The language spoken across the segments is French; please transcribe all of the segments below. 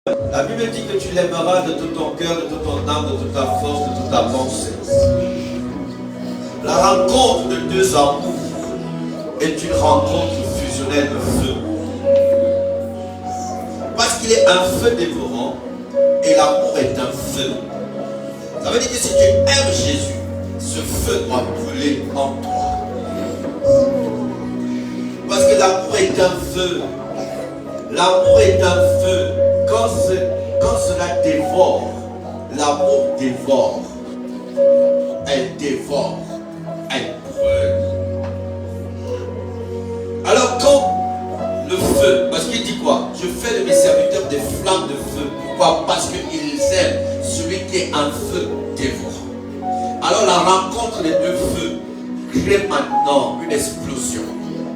La Bible dit que tu l'aimeras de tout ton cœur, de toute ton âme, de toute ta force, de toute ta pensée. La rencontre de deux amours est une rencontre fusionnelle de feu. Parce qu'il est un feu dévorant et l'amour est un feu. Ça veut dire que si tu aimes Jésus, ce feu doit brûler en toi. Parce que l'amour est un feu. L'amour est un feu. Quand cela dévore, l'amour dévore. Elle dévore. Elle brûle. Alors quand le feu, parce qu'il dit quoi? Je fais de mes serviteurs des flammes de feu. Pourquoi? Parce qu'ils aiment celui qui est un feu dévorant. Alors la rencontre des deux feux crée maintenant une explosion.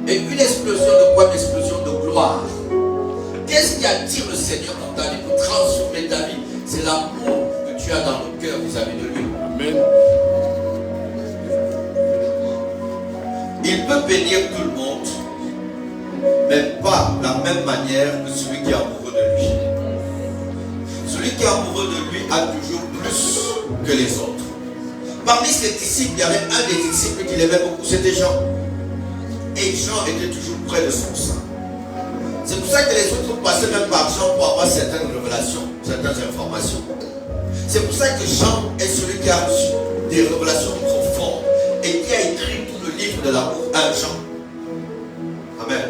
Et une explosion de quoi? Une explosion de gloire. Qu'est-ce qui attire le Seigneur dans ta vie pour transformer ta vie? C'est l'amour que tu as dans le cœur vis-à-vis de lui. Amen. Il peut bénir tout le monde, mais pas de la même manière que celui qui est amoureux de lui. Celui qui est amoureux de lui a toujours plus que les autres. Parmi ses disciples, il y avait un des disciples qui l'aimait beaucoup, c'était Jean. Et Jean était toujours près de son sein. C'est pour ça que les autres passaient même par Jean pour avoir certaines révélations, certaines informations. C'est pour ça que Jean est celui qui a reçu des révélations profondes et qui a écrit tout le livre de l'amour, un Jean. Amen.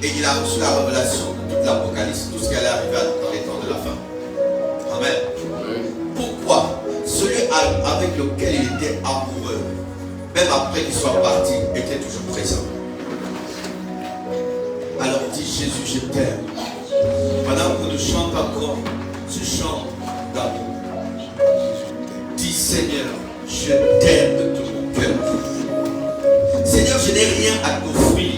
Et il a reçu la révélation de toute l'Apocalypse, tout ce qui allait arriver dans les temps de la fin. Amen. Pourquoi? Celui avec lequel il était amoureux, même après qu'il soit parti, était toujours présent. Alors dis Jésus, je t'aime. Pendant qu'on nous chante encore ce chant d'amour, dis Seigneur, je t'aime de tout mon cœur. Seigneur, je n'ai rien à t'offrir.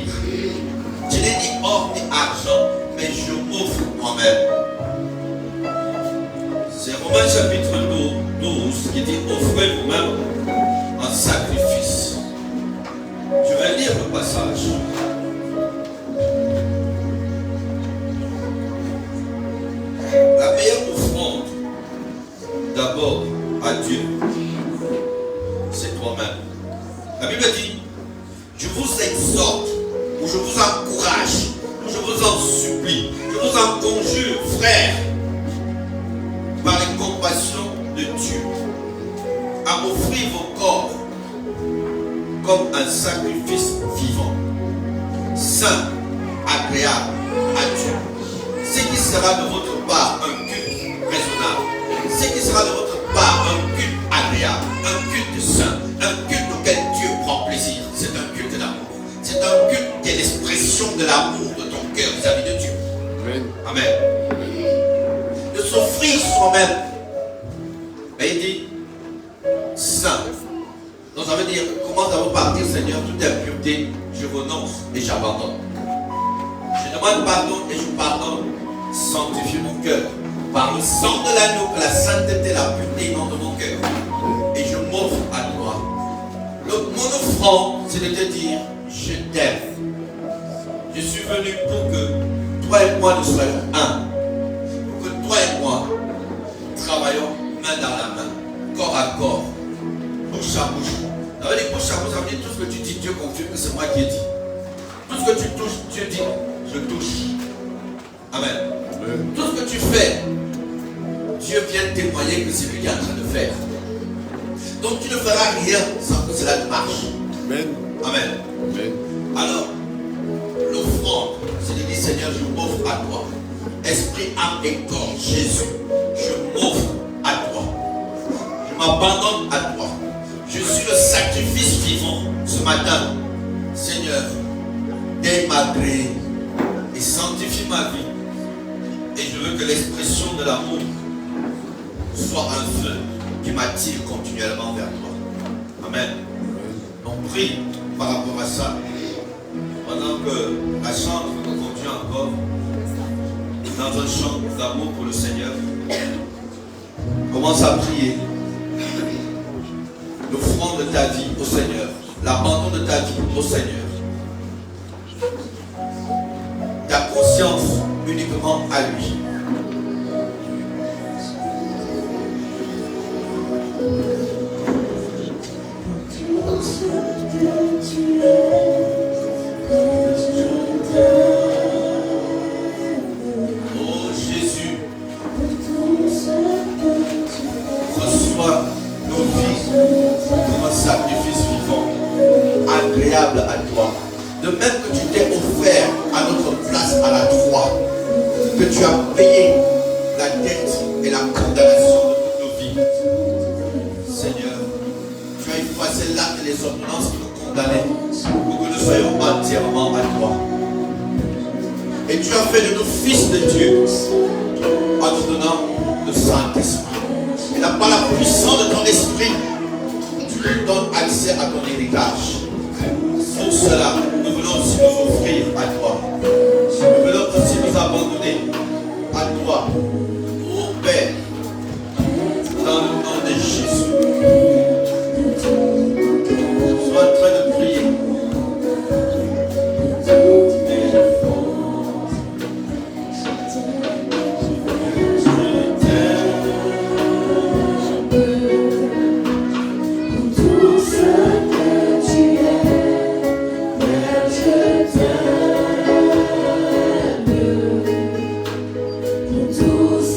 Je n'ai ni or ni argent, mais je m'offre moi-même. C'est Romains chapitre 12 qui dit offrez vous-même un sacrifice. Je vais lire le passage. La meilleure offrande, d'abord à Dieu, c'est toi-même. La Bible dit, je vous exhorte, ou je vous encourage, ou je vous en supplie, je vous en conjure, frères, par les compassions de Dieu, à offrir vos corps comme un sacrifice vivant, saint, agréable à Dieu. Ce qui sera de votre part un culte raisonnable, ce qui sera de votre part un culte agréable, un culte saint, un culte auquel Dieu prend plaisir. C'est un culte d'amour. C'est un culte qui est l'expression de l'amour de ton cœur vis-à-vis de Dieu. Amen. Amen. De s'offrir soi-même. Et il dit saint. Donc ça veut dire, comment ça va partir, Seigneur, toute impureté, je renonce et j'abandonne. Je demande pardon et je pardonne. Sanctifie mon cœur par le sang de l'agneau, que la sainteté, la pureté inonde de mon cœur. Et je m'offre à toi. Mon offrande, c'est de te dire, je t'aime. Je suis venu pour que toi et moi nous soyons un. Pour que toi et moi travaillons main dans la main, corps à corps, bouche à bouche. Ça veut dire bouche à bouche, ça veut dire tout ce que tu dis, Dieu confirme que c'est moi qui ai dit. Tout ce que tu touches, Dieu dit, je touche. Amen. Tout ce que tu fais, Dieu vient témoigner que c'est lui qui est en train de faire. Donc tu ne feras rien sans que cela marche. Amen. Amen. Amen. Alors, l'offrande, c'est de dire Seigneur, je m'offre à toi. Esprit, âme et corps, Jésus, je m'offre à toi. Je m'abandonne à toi. Je suis le sacrifice vivant ce matin. Seigneur, aie ma gré et sanctifie ma vie. Et je veux que l'expression de l'amour soit un feu qui m'attire continuellement vers toi. Amen. On prie par rapport à ça. Pendant que la chante nous conduit encore dans un chant d'amour pour le Seigneur. Commence à prier. L'offrande de ta vie au Seigneur. L'abandon de ta vie au Seigneur. Ta conscience uniquement uniquement à lui. Oh Jésus, reçois nos vies comme un sacrifice vivant, agréable à toi. De même que tu t'es offert à notre place à la croix, que tu as payé la dette et la condamnation de toutes nos vies. Seigneur, tu as effacé l'acte et les ordonnances qui nous condamnaient pour que nous soyons entièrement à toi. Et tu as fait de nous fils de Dieu en nous donnant le Saint-Esprit. Et là, par la puissance de ton esprit, tu nous donnes accès à ton héritage. Pour cela, nous voulons aussi nous offrir à toi. Nous voulons aussi nous abandonner à toi. Ô Père, dans le nom de Jésus. Sois en train de prier. Tous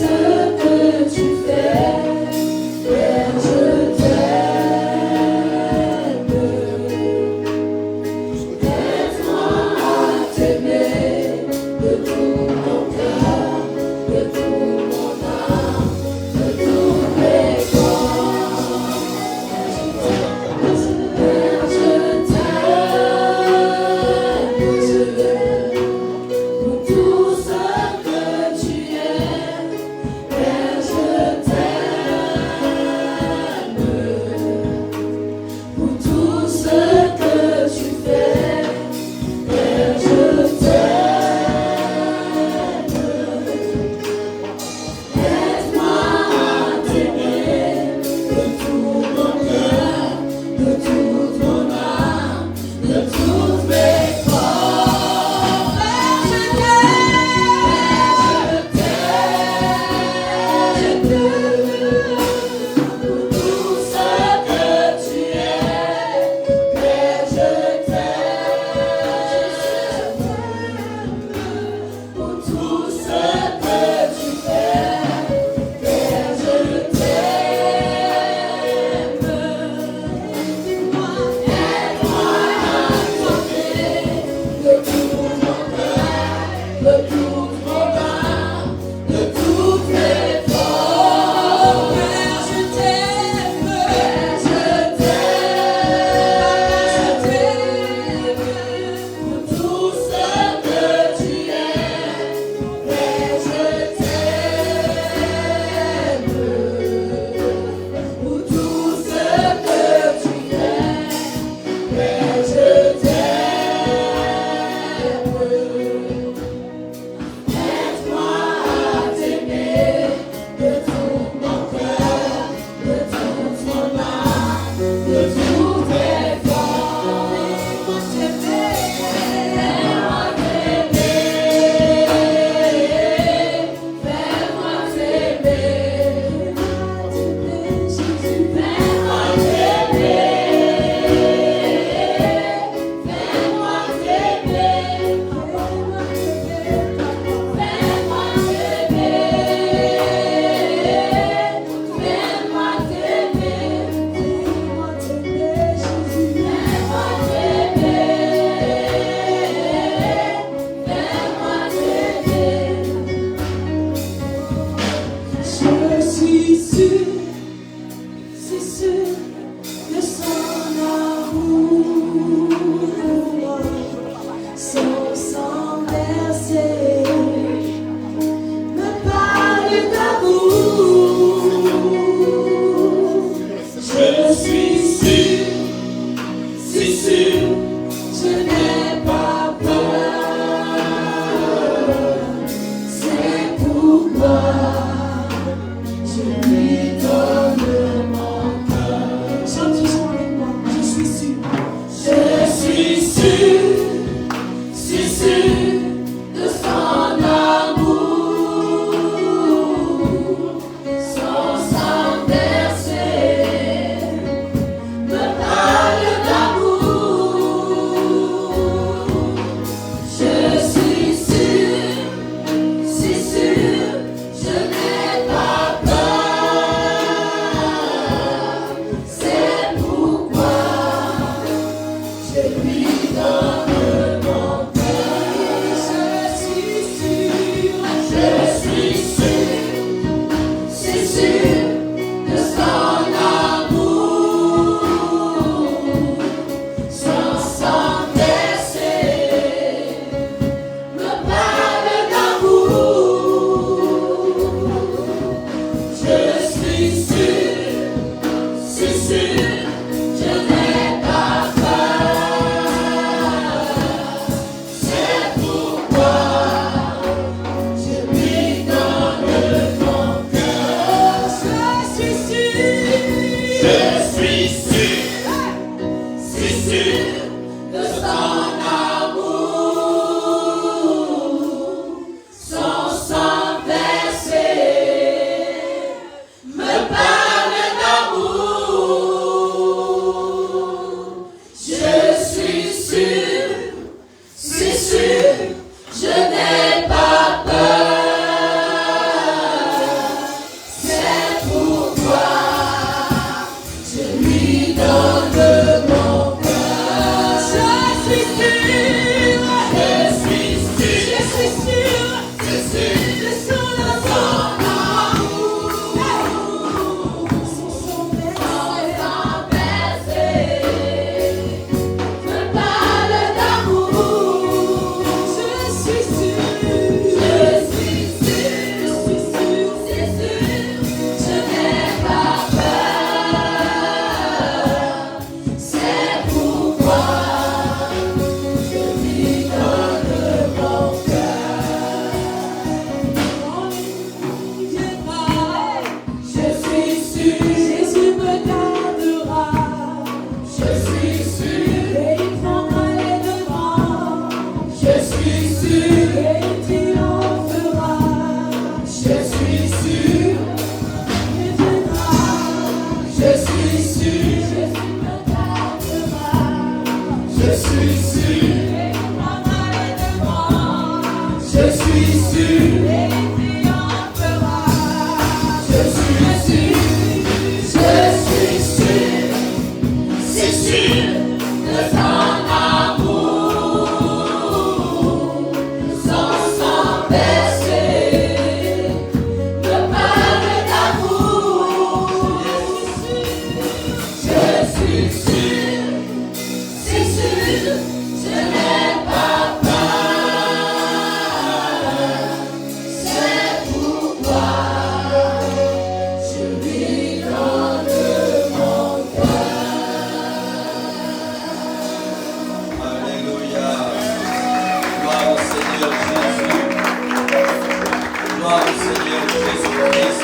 gloire au Seigneur Jésus-Christ.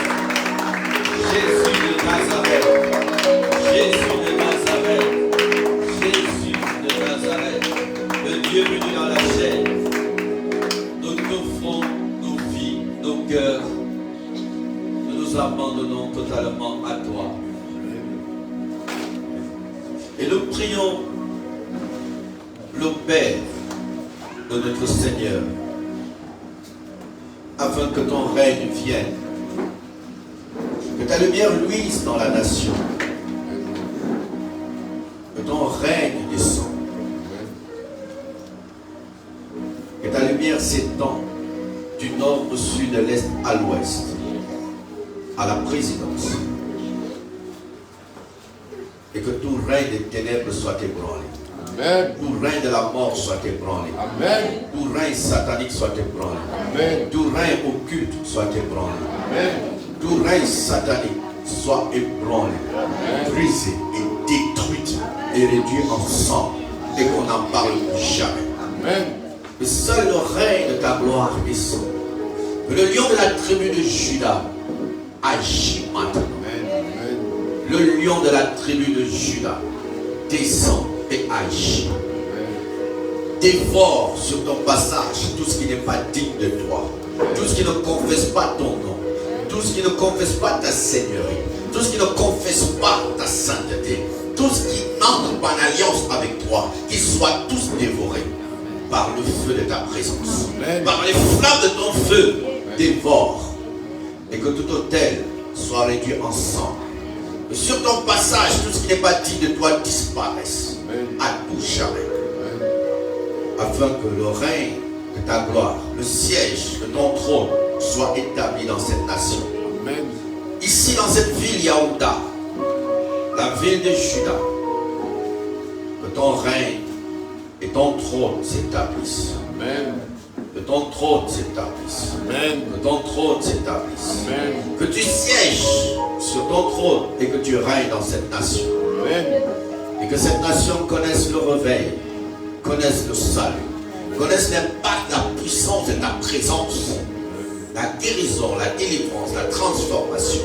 Jésus de Nazareth. Jésus de Nazareth. Jésus de Nazareth. Le Dieu venu dans la chair. Nous t'offrons nos vies, nos cœurs. Nous nous abandonnons totalement à toi. Et nous prions le Père de notre Seigneur, afin que ton règne vienne, que ta lumière luise dans la nation, que ton règne descende, que ta lumière s'étend du nord au sud, de l'est à l'ouest, à la présidence, et que tout règne des ténèbres soit ébranlé. Amen. Tout règne de la mort soit ébranlé. Amen. Tout règne satanique soit ébranlé. Amen. Tout règne occulte soit ébranlé. Amen. Tout règne satanique soit ébranlé, brisé et détruit et réduit ensemble et qu'on n'en parle plus jamais. Amen. Que seul le règne de ta gloire descend. Que le lion de la tribu de Juda agit maintenant. Amen. Le lion de la tribu de Juda descend et agit. Dévore sur ton passage tout ce qui n'est pas digne de toi, tout ce qui ne confesse pas ton nom, tout ce qui ne confesse pas ta seigneurie, tout ce qui ne confesse pas ta sainteté, tout ce qui n'entre pas en alliance avec toi, qu'ils soient tous dévorés par le feu de ta présence, par les flammes de ton feu. Dévore, et que tout autel soit réduit ensemble. Que sur ton passage, tout ce qui n'est pas digne de toi disparaisse à tout jamais. Afin que le règne de ta gloire, le siège de ton trône soit établi dans cette nation. Amen. Ici dans cette ville Yaouda, la ville de Juda, que ton règne et ton trône s'établissent. Amen. Que ton trône s'établisse. Amen. Que ton trône s'établisse. Amen. Que tu sièges sur ton trône et que tu règnes dans cette nation. Amen. Et que cette nation connaisse le réveil, connaisse le salut, connaisse l'impact, la puissance de ta présence, la guérison, la délivrance, la transformation,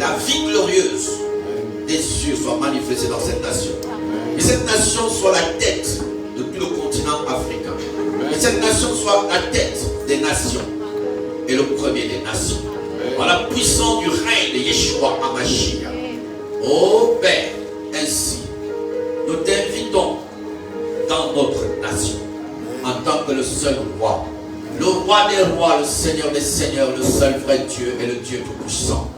la vie glorieuse des cieux soit manifestée dans cette nation. Que cette nation soit la tête de tout le continent africain. Que cette nation soit la tête des nations et le premier des nations. Par la puissance du règne de Yeshua HaMashiach. Ô Père, ainsi, nous t'invitons dans notre nation en tant que le seul roi, le roi des rois, le Seigneur des seigneurs, le seul vrai Dieu et le Dieu tout-puissant.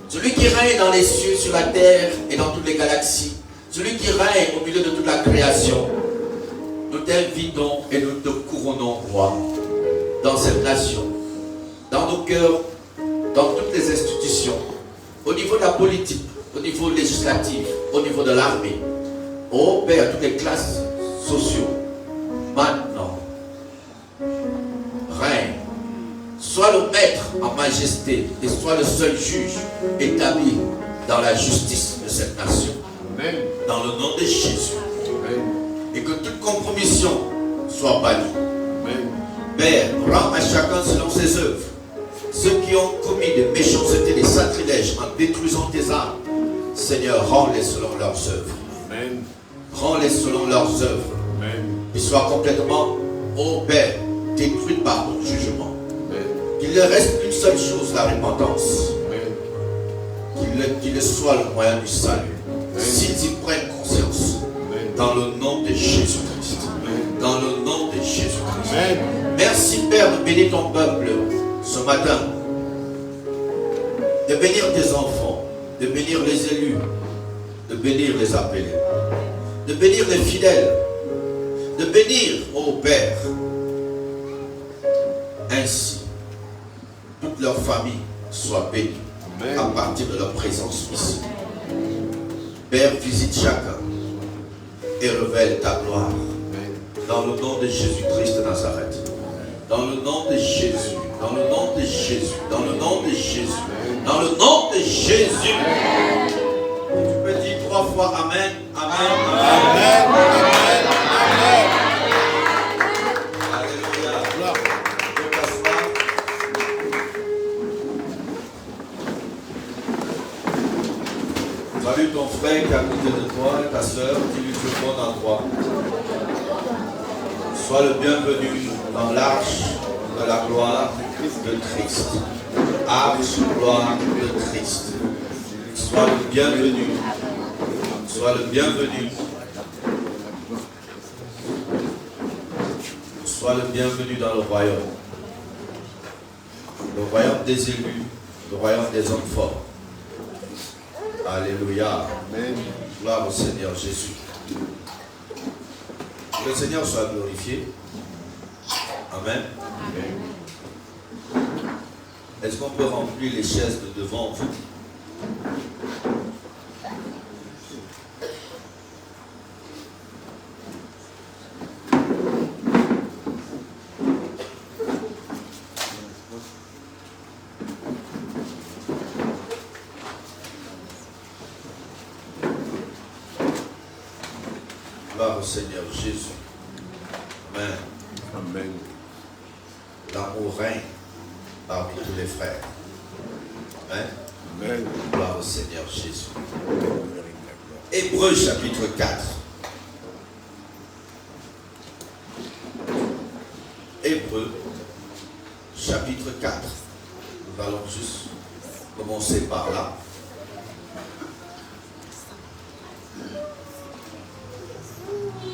Celui qui règne dans les cieux, sur la terre et dans toutes les galaxies. Celui qui règne au milieu de toute la création. Nous t'invitons et nous te couronnons roi dans cette nation, dans nos cœurs, dans toutes les institutions, au niveau de la politique, au niveau législatif, au niveau de l'armée. Ô Père, toutes les classes sociaux, maintenant, règne. Sois le maître en majesté et sois le seul juge établi dans la justice de cette nation. Amen. Dans le nom de Jésus. Amen. Et que toute compromission soit bannie. Amen. Père, rends à chacun selon ses œuvres. Ceux qui ont commis des méchancetés, des sacrilèges en détruisant tes âmes, Seigneur, rends-les selon leurs œuvres. Amen. Rends-les selon leurs œuvres. Amen. Qu'ils soient complètement, ô Père, détruits par ton jugement. Amen. Qu'il ne reste qu'une seule chose, la repentance. Amen. Qu'il soit le moyen du salut. S'ils y prennent conscience. Dans le nom de Jésus-Christ. Dans le nom de Jésus-Christ. Amen. Merci Père de bénir ton peuple ce matin. De bénir tes enfants. De bénir les élus. De bénir les appelés. De bénir les fidèles. De bénir, ô Père. Ainsi, toute leur famille soit bénie. Amen. À partir de leur présence ici. Père, visite chacun et révèle ta gloire. Dans le nom de Jésus-Christ de Nazareth. Dans le nom de Jésus. Dans le nom de Jésus. Dans le nom de Jésus. Dans le nom de Jésus. Et tu peux dire 3 fois Amen. Amen. Amen. Amen. Amen. Alléluia. Tu peux t'asseoir. Salue ton frère qui est à côté de toi et ta soeur qui lui fait bon endroit. Sois le bienvenu dans l'arche de la gloire de Christ. Arche, gloire de Christ. Sois le bienvenu. Sois le bienvenu. Sois le bienvenu dans le royaume. Le royaume des élus, le royaume des hommes forts. Alléluia. Amen. Gloire au Seigneur Jésus. Que le Seigneur soit glorifié. Amen. Est-ce qu'on peut remplir les chaises de devant vous? Gloire au Seigneur Jésus. Amen. Amen. L'amour règne parmi tous les frères. Amen. Amen. Gloire au Seigneur Jésus. Hébreux chapitre 4. Hébreux chapitre 4. Nous allons juste commencer par là.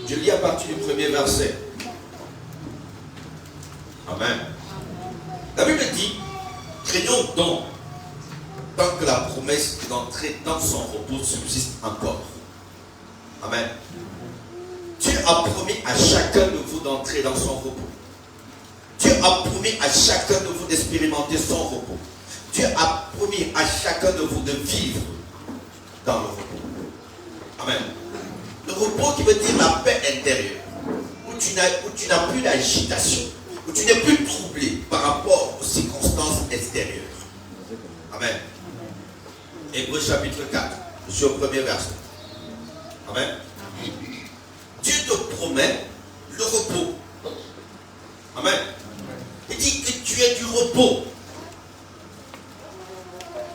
Je lis à partir du premier verset. Amen. La Bible dit, craignons donc, tant que la promesse d'entrer dans son repos subsiste encore. Amen. Dieu a promis à chacun de vous d'entrer dans son repos. Dieu a promis à chacun de vous d'expérimenter son repos. Dieu a promis à chacun de vous de vivre dans le repos. Amen. Le repos qui veut dire la paix intérieure, où tu n'as plus d'agitation, où tu n'es plus troublé par rapport aux circonstances extérieures. Amen. Hébreux chapitre 4, je suis au premier verset. Amen. Dieu te promet le repos. Amen. Il dit que tu es du repos.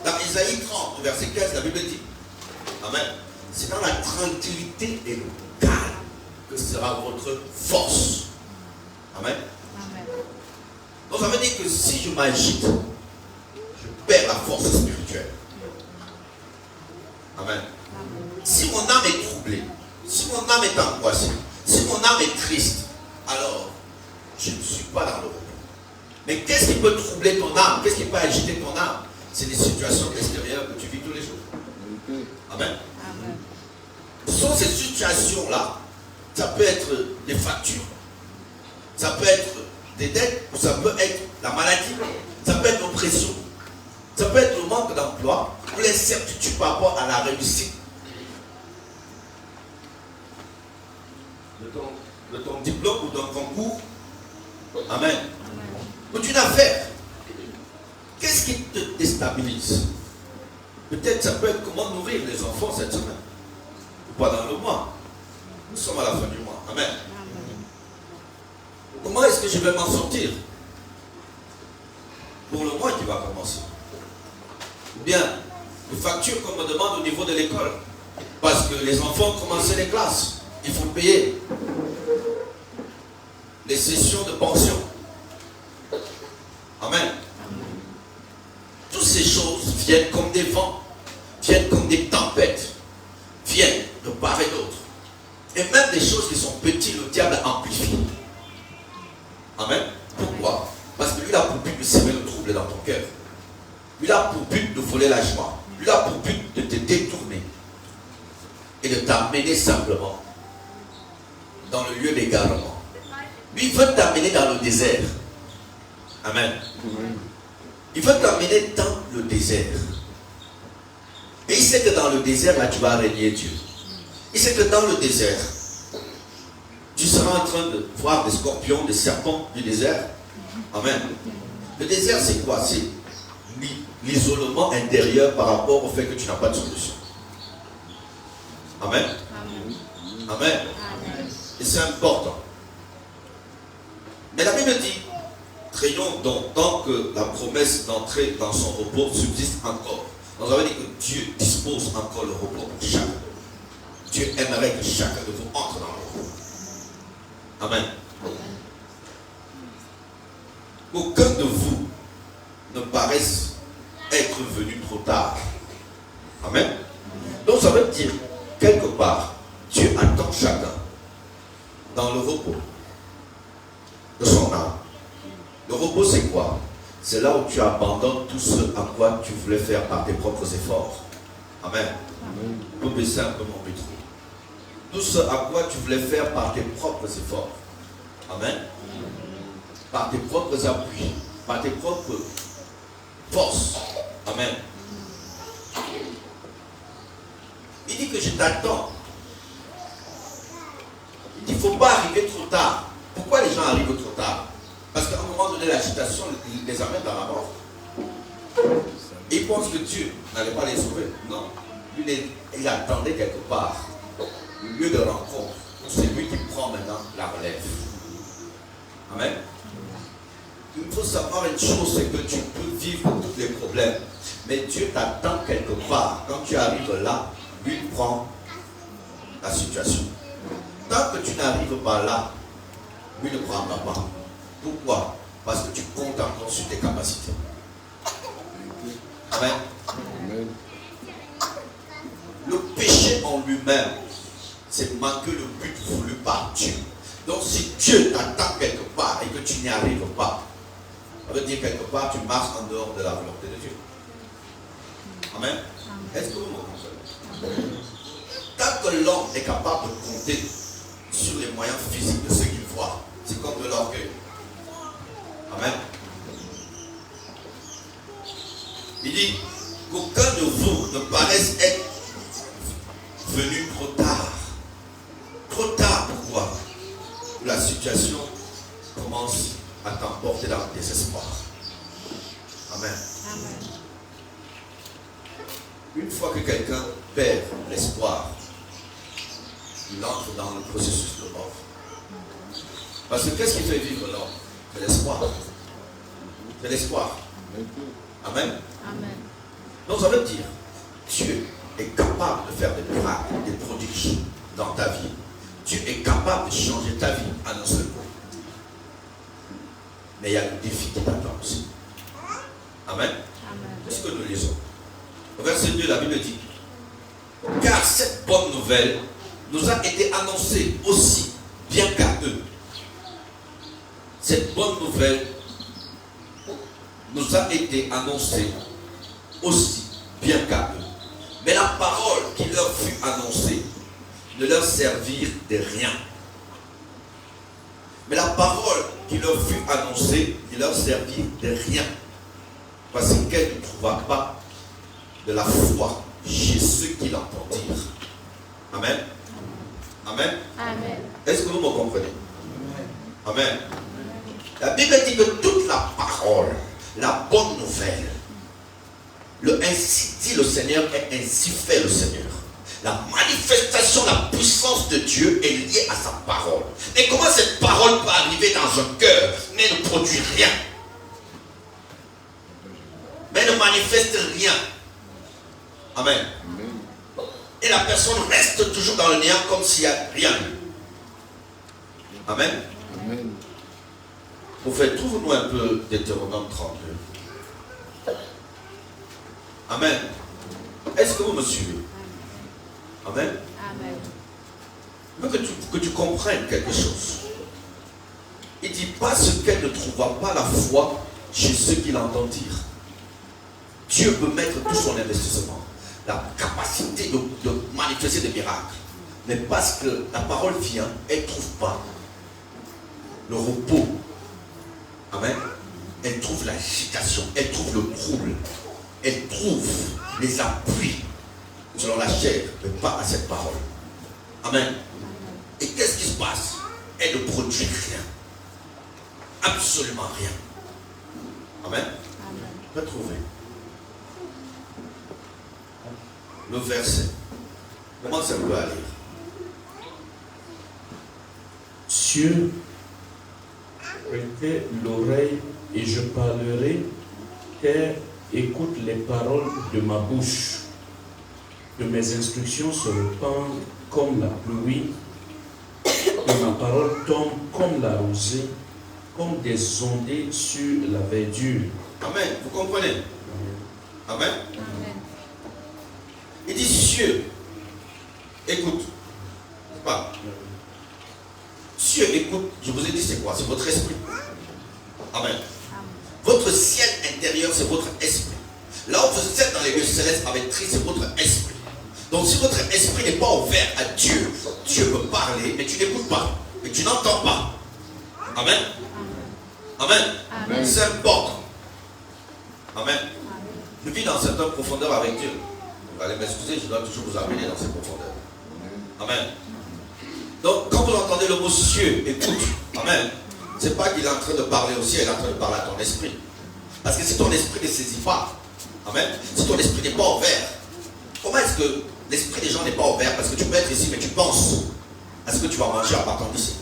Dans Isaïe 30, verset 15, la Bible dit, Amen. C'est dans la tranquillité et le calme que sera votre force. Amen. Amen. Donc ça veut dire que si je m'agite, je perds la force spirituelle. Amen. Si mon âme est troublée, si mon âme est angoissée, si mon âme est triste, alors je ne suis pas dans le repos. Mais qu'est-ce qui peut troubler ton âme? Qu'est-ce qui peut agiter ton âme? C'est les situations extérieures que tu vis tous les jours. Amen. Amen. Ce sont ces situations-là, ça peut être des factures, ça peut être des dettes, ou ça peut être la maladie, ça peut être l'oppression, ça peut être le manque d'emploi, ou l'incertitude par rapport à la réussite de ton diplôme ou d'un concours. Amen. Ou d'une affaire. Qu'est-ce qui te déstabilise? Peut-être ça peut être comment nourrir les enfants cette semaine. Ou pas dans le mois. Nous sommes à la fin du mois. Amen. Comment est-ce que je vais m'en sortir pour le mois qui va commencer? Ou bien, les factures qu'on me demande au niveau de l'école. Parce que les enfants ont commencé les classes. Il faut payer les sessions de pension. Amen. Toutes ces choses viennent comme des vents, viennent comme des tempêtes, viennent de part et d'autre. Et même des choses qui sont petites, le diable amplifie. Amen. Pourquoi? Parce que lui a pour but de semer le trouble dans ton cœur. Lui a pour but de voler la joie. Lui a pour but de te détourner et de t'amener simplement dans le lieu d'égarement. Lui il veut t'amener dans le désert. Amen. Il veut t'amener dans le désert. Et il sait que dans le désert, là, tu vas régner Dieu. Il sait que dans le désert, tu seras en train de voir des scorpions, des serpents du désert. Amen. Le désert, c'est quoi? C'est l'isolement intérieur par rapport au fait que tu n'as pas de solution. Amen. Amen. Amen. Et c'est important. Mais la Bible dit, craignons donc tant que la promesse d'entrer dans son repos subsiste encore. Donc ça veut dire que Dieu dispose encore le repos pour chacun. Dieu aimerait que chacun de vous entre dans le repos. Amen. Aucun de vous ne paraisse être venu trop tard. Amen. Donc ça veut dire, quelque part, Dieu attend chacun dans le repos de son âme. Le repos, c'est quoi? C'est là où tu abandonnes tout ce à quoi tu voulais faire par tes propres efforts. Amen. Vous baissez un peu mon micro. Tout ce à quoi tu voulais faire par tes propres efforts. Amen. Par tes propres appuis, par tes propres forces. Amen. Il dit que je t'attends. Il dit, il ne faut pas arriver trop tard. Pourquoi les gens arrivent trop tard? Parce qu'à un moment donné, l'agitation les amène dans la mort. Et ils pensent que Dieu n'allait pas les sauver. Non. Lui, il attendait quelque part. Le lieu de rencontre. C'est lui qui prend maintenant la relève. Amen. Il faut savoir une chose, c'est que tu peux vivre tous les problèmes. Mais Dieu t'attend quelque part. Quand tu arrives là, lui prend la situation. Tant que tu n'arrives pas là, lui ne prendra pas. Pourquoi? Parce que tu comptes encore sur tes capacités. Amen. Amen. Le péché en lui-même, c'est manquer le but voulu par Dieu. Donc si Dieu t'attend quelque part et que tu n'y arrives pas, ça veut dire quelque part tu marches en dehors de la volonté de Dieu. Amen. Est-ce que vous me comprenez? Tant que l'homme est capable de compter sur les moyens physiques de ce qu'il voit, c'est comme de l'orgueil. Amen. Il dit qu'aucun de vous ne paraisse être venu trop tard. Trop tard, pourquoi? La situation commence à t'emporter dans le désespoir. Amen. Amen. Une fois que quelqu'un perd l'espoir, il entre dans le processus de mort. Parce que qu'est-ce qui fait vivre l'homme? C'est l'espoir. C'est l'espoir. Amen. Amen. Donc ça veut dire, Dieu est capable de faire des miracles, des prodiges dans ta vie. Dieu est capable de changer ta vie en un seul coup. Mais il y a le défi qui t'attend aussi. Amen. Amen. Qu'est-ce que nous lisons? Au verset 2, la Bible dit, car cette bonne nouvelle nous a été annoncée aussi bien qu'à eux. Cette bonne nouvelle nous a été annoncée aussi bien qu'à eux. Mais la parole qui leur fut annoncée ne leur servit de rien. Mais la parole qui leur fut annoncée ne leur servit de rien. Parce qu'elle ne trouva pas de la foi chez ceux qui l'entendirent. Amen. Amen. Amen. Est-ce que vous me comprenez? Amen. La Bible dit que toute la parole, la bonne nouvelle, le ainsi dit le Seigneur et ainsi fait le Seigneur. La manifestation, la puissance de Dieu est liée à sa parole. Et comment cette parole peut arriver dans un cœur, mais ne produit rien, mais ne manifeste rien? Amen. Et la personne reste toujours dans le néant comme s'il n'y a rien eu. Amen. Amen. Vous faites, trouve-nous un peu Deutéronome 32. Amen. Est-ce que vous me suivez? Amen. Amen. Je veux que tu comprennes quelque chose. Il dit parce qu'elle ne trouva pas la foi chez ceux qui l'entendirent. Dieu peut mettre tout son investissement, la capacité de manifester des miracles. Mais parce que la parole vient, elle ne trouve pas le repos. Amen. Elle trouve l'agitation, elle trouve le trouble, elle trouve les appuis selon la chair, mais pas à cette parole. Amen. Et qu'est-ce qui se passe? Elle ne produit rien. Absolument rien. Amen. On peut trouver le verset. Comment ça peut aller? Cieux, prêtez l'oreille et je parlerai. Terre, écoute les paroles de ma bouche, que mes instructions se répandent comme la pluie, que ma parole tombe comme la rosée, comme des ondées sur la verdure. Amen. Vous comprenez? Amen. Il dit cieux, écoute. C'est pas. Cieux, écoute. Je vous ai dit c'est quoi? C'est votre esprit. Amen. Votre ciel intérieur, c'est votre esprit. Là où vous êtes dans les lieux célestes avec Christ, c'est votre esprit. Donc si votre esprit n'est pas ouvert à Dieu, Dieu peut parler, mais tu n'écoutes pas, mais tu n'entends pas. Amen. Amen. Amen. C'est important. Amen. Je vis dans certaines profondeurs avec Dieu. Vous allez m'excuser, je dois toujours vous amener dans ces profondeurs. Amen. Donc quand vous entendez le mot cieux, écoute. Amen. C'est pas qu'il est en train de parler au ciel, il est en train de parler à ton esprit. Parce que si ton esprit ne saisit pas, amen, si ton esprit n'est pas ouvert, comment est-ce que l'esprit des gens n'est pas ouvert? Parce que tu peux être ici, mais tu penses à ce que tu vas manger en partant d'ici.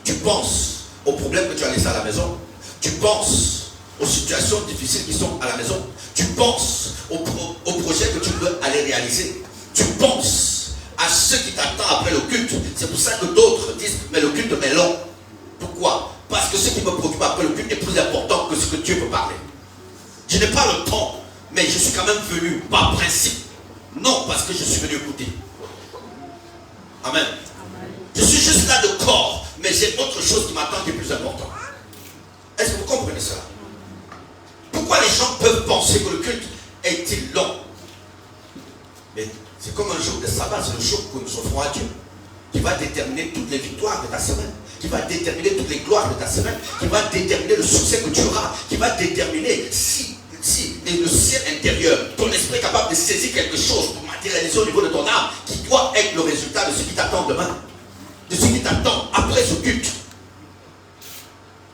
Tu penses aux problèmes que tu as laissés à la maison. Tu penses aux situations difficiles qui sont à la maison. Tu penses aux projets que tu veux aller réaliser. Tu penses à ce qui t'attend après le culte. C'est pour ça que d'autres disent, mais le culte est long. Pourquoi? Parce que ce qui me préoccupe après le culte est plus important que ce que Dieu peut parler. Je n'ai pas le temps, mais je suis quand même venu par principe. Non, parce que je suis venu écouter. Amen. Je suis juste là de corps, mais j'ai autre chose qui m'attend qui est plus important. Est-ce que vous comprenez cela? Pourquoi les gens peuvent penser que le culte est-il long? Mais c'est comme un jour de sabbat, c'est le jour que nous offrons à Dieu, qui va déterminer toutes les victoires de ta semaine, qui va déterminer toutes les gloires de ta semaine, qui va déterminer le succès que tu auras, qui va déterminer si le ciel intérieur, ton esprit est capable de saisir quelque chose pour matérialiser au niveau de ton âme, qui doit être le résultat de ce qui t'attend demain, de ce qui t'attend après ce culte.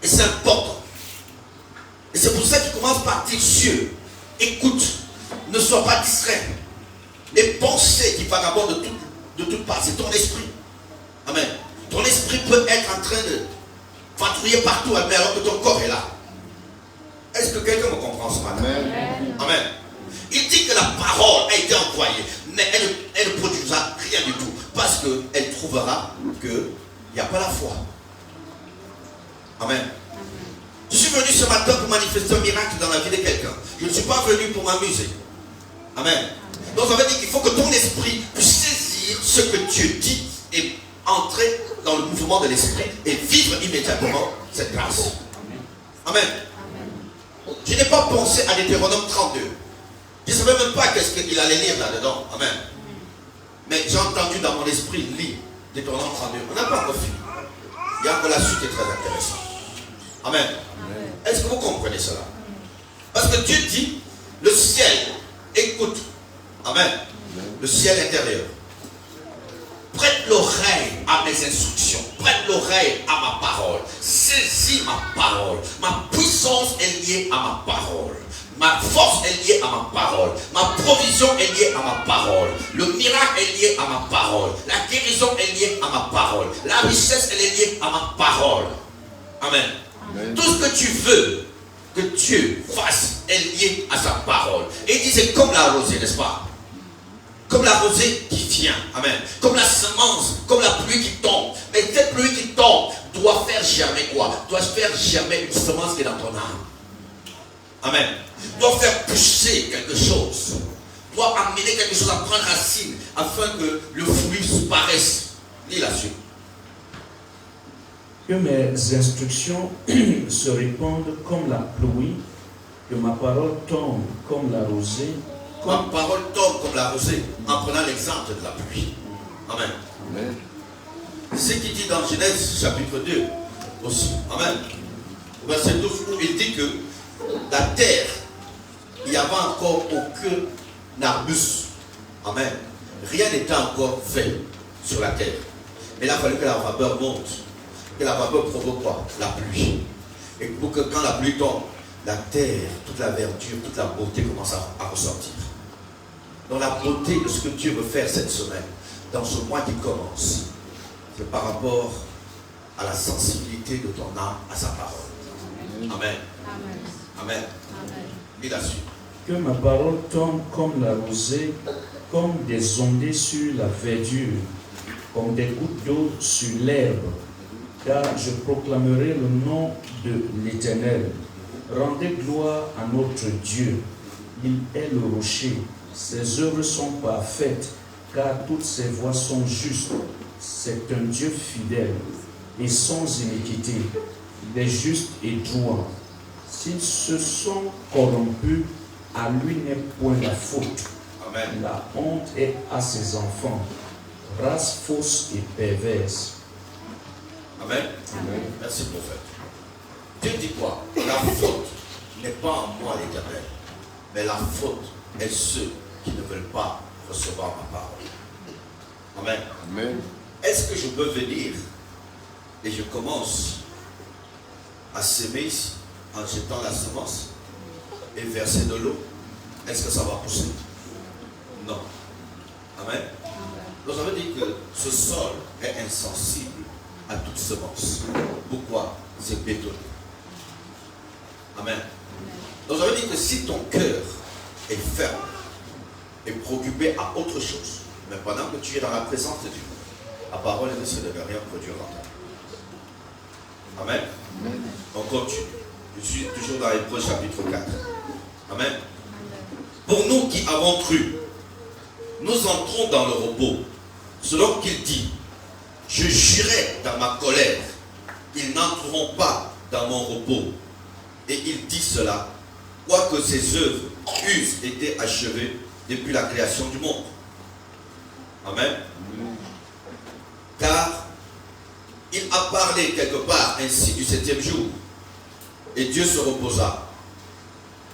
Et c'est important. Et c'est pour ça qu'il commence par dire Dieu, écoute, ne sois pas distrait. Les pensées qui vagabondent de toutes parts, c'est ton esprit. Amen. Ton esprit peut être en train de patrouiller partout, mais alors que ton corps est là. Est-ce que quelqu'un me comprend ce matin? Amen. Amen. Il dit que la parole a été envoyée, mais elle ne produira rien du tout, parce qu'elle trouvera qu'il n'y a pas la foi. Amen. Je suis venu ce matin pour manifester un miracle dans la vie de quelqu'un. Je ne suis pas venu pour m'amuser. Amen. Donc ça veut dire qu'il faut que ton esprit puisse saisir ce que Dieu dit et entrer dans le mouvement de l'esprit et vivre immédiatement cette grâce. Amen. Je n'ai pas pensé à Deutéronome 32. Je ne savais même pas qu'est-ce qu'il allait lire là-dedans. Amen. Mais j'ai entendu dans mon esprit lire Deutéronome 32. On n'a pas encore fini. Il y a encore la suite qui est très intéressante. Amen. Est-ce que vous comprenez cela? Parce que Dieu dit, le ciel écoute. Amen. Le ciel intérieur. Prête l'oreille à mes instructions. Prête l'oreille à ma parole. Saisis ma parole. Ma puissance est liée à ma parole. Ma force est liée à ma parole. Ma provision est liée à ma parole. Le miracle est lié à ma parole. La guérison est liée à ma parole. La richesse, elle est liée à ma parole. Amen. Amen. Tout ce que tu veux que Dieu fasse est lié à sa parole. Et il dit, c'est comme la rosée, n'est-ce pas? Comme la rosée qui vient. Amen. Comme la semence, comme la pluie qui tombe. Mais cette pluie qui tombe doit faire germer quoi? Doit faire germer une semence qui est dans ton âme. Amen. Doit faire pousser quelque chose. Doit amener quelque chose à prendre racine afin que le fruit se paraisse. Lis la suite. Que mes instructions se répandent comme la pluie, que ma parole tombe comme la rosée. Ma parole tombe comme la rosée, en prenant l'exemple de la pluie. Amen. Amen. C'est ce qu'il dit dans Genèse chapitre 2 aussi. Amen. Verset 12 où il dit que la terre, il n'y avait encore aucun arbuste. Amen. Rien n'était encore fait sur la terre. Mais il a fallu que la vapeur monte. Que la vapeur provoque quoi? La pluie. Et pour que quand la pluie tombe, la terre, toute la verdure, toute la beauté commence à ressortir. Donc la beauté de ce que Dieu veut faire cette semaine, dans ce mois qui commence, c'est par rapport à la sensibilité de ton âme à sa parole. Amen. Amen. Amen. Amen. Et la suite. Que ma parole tombe comme la rosée, comme des ondées sur la verdure, comme des gouttes d'eau sur l'herbe. Car je proclamerai le nom de l'Éternel. Rendez gloire à notre Dieu. Il est le rocher. Ses œuvres sont parfaites, car toutes ses voies sont justes. C'est un Dieu fidèle et sans iniquité. Il est juste et droit. S'ils se sont corrompus, à lui n'est point la faute. Amen. La honte est à ses enfants, race fausse et perverse. Amen. Amen. Merci, prophète. Dieu dit quoi? La faute n'est pas en moi, l'Éternel, mais la faute est ceux qui ne veulent pas recevoir ma parole. Amen. Amen. Est-ce que je peux venir et je commence à s'aimer ici en jetant la semence et verser de l'eau? Est-ce que ça va pousser? Non. Amen. Donc ça veut dire que ce sol est insensible à toute semence. Pourquoi? C'est bétonné. Amen. Donc ça veut dire que si ton cœur est ferme et préoccupé à autre chose, mais pendant que tu es dans la présence de Dieu, la parole risque de ne rien produire en toi. Amen. On continue. Je suis toujours dans Hébreux chapitre 4. Amen. Pour nous qui avons cru, nous entrons dans le repos, selon qu'il dit, je jurais dans ma colère, ils n'entreront pas dans mon repos. Et il dit cela, quoique ses œuvres eussent été achevées depuis la création du monde. Amen. Car il a parlé quelque part ainsi du 7e jour. Et Dieu se reposa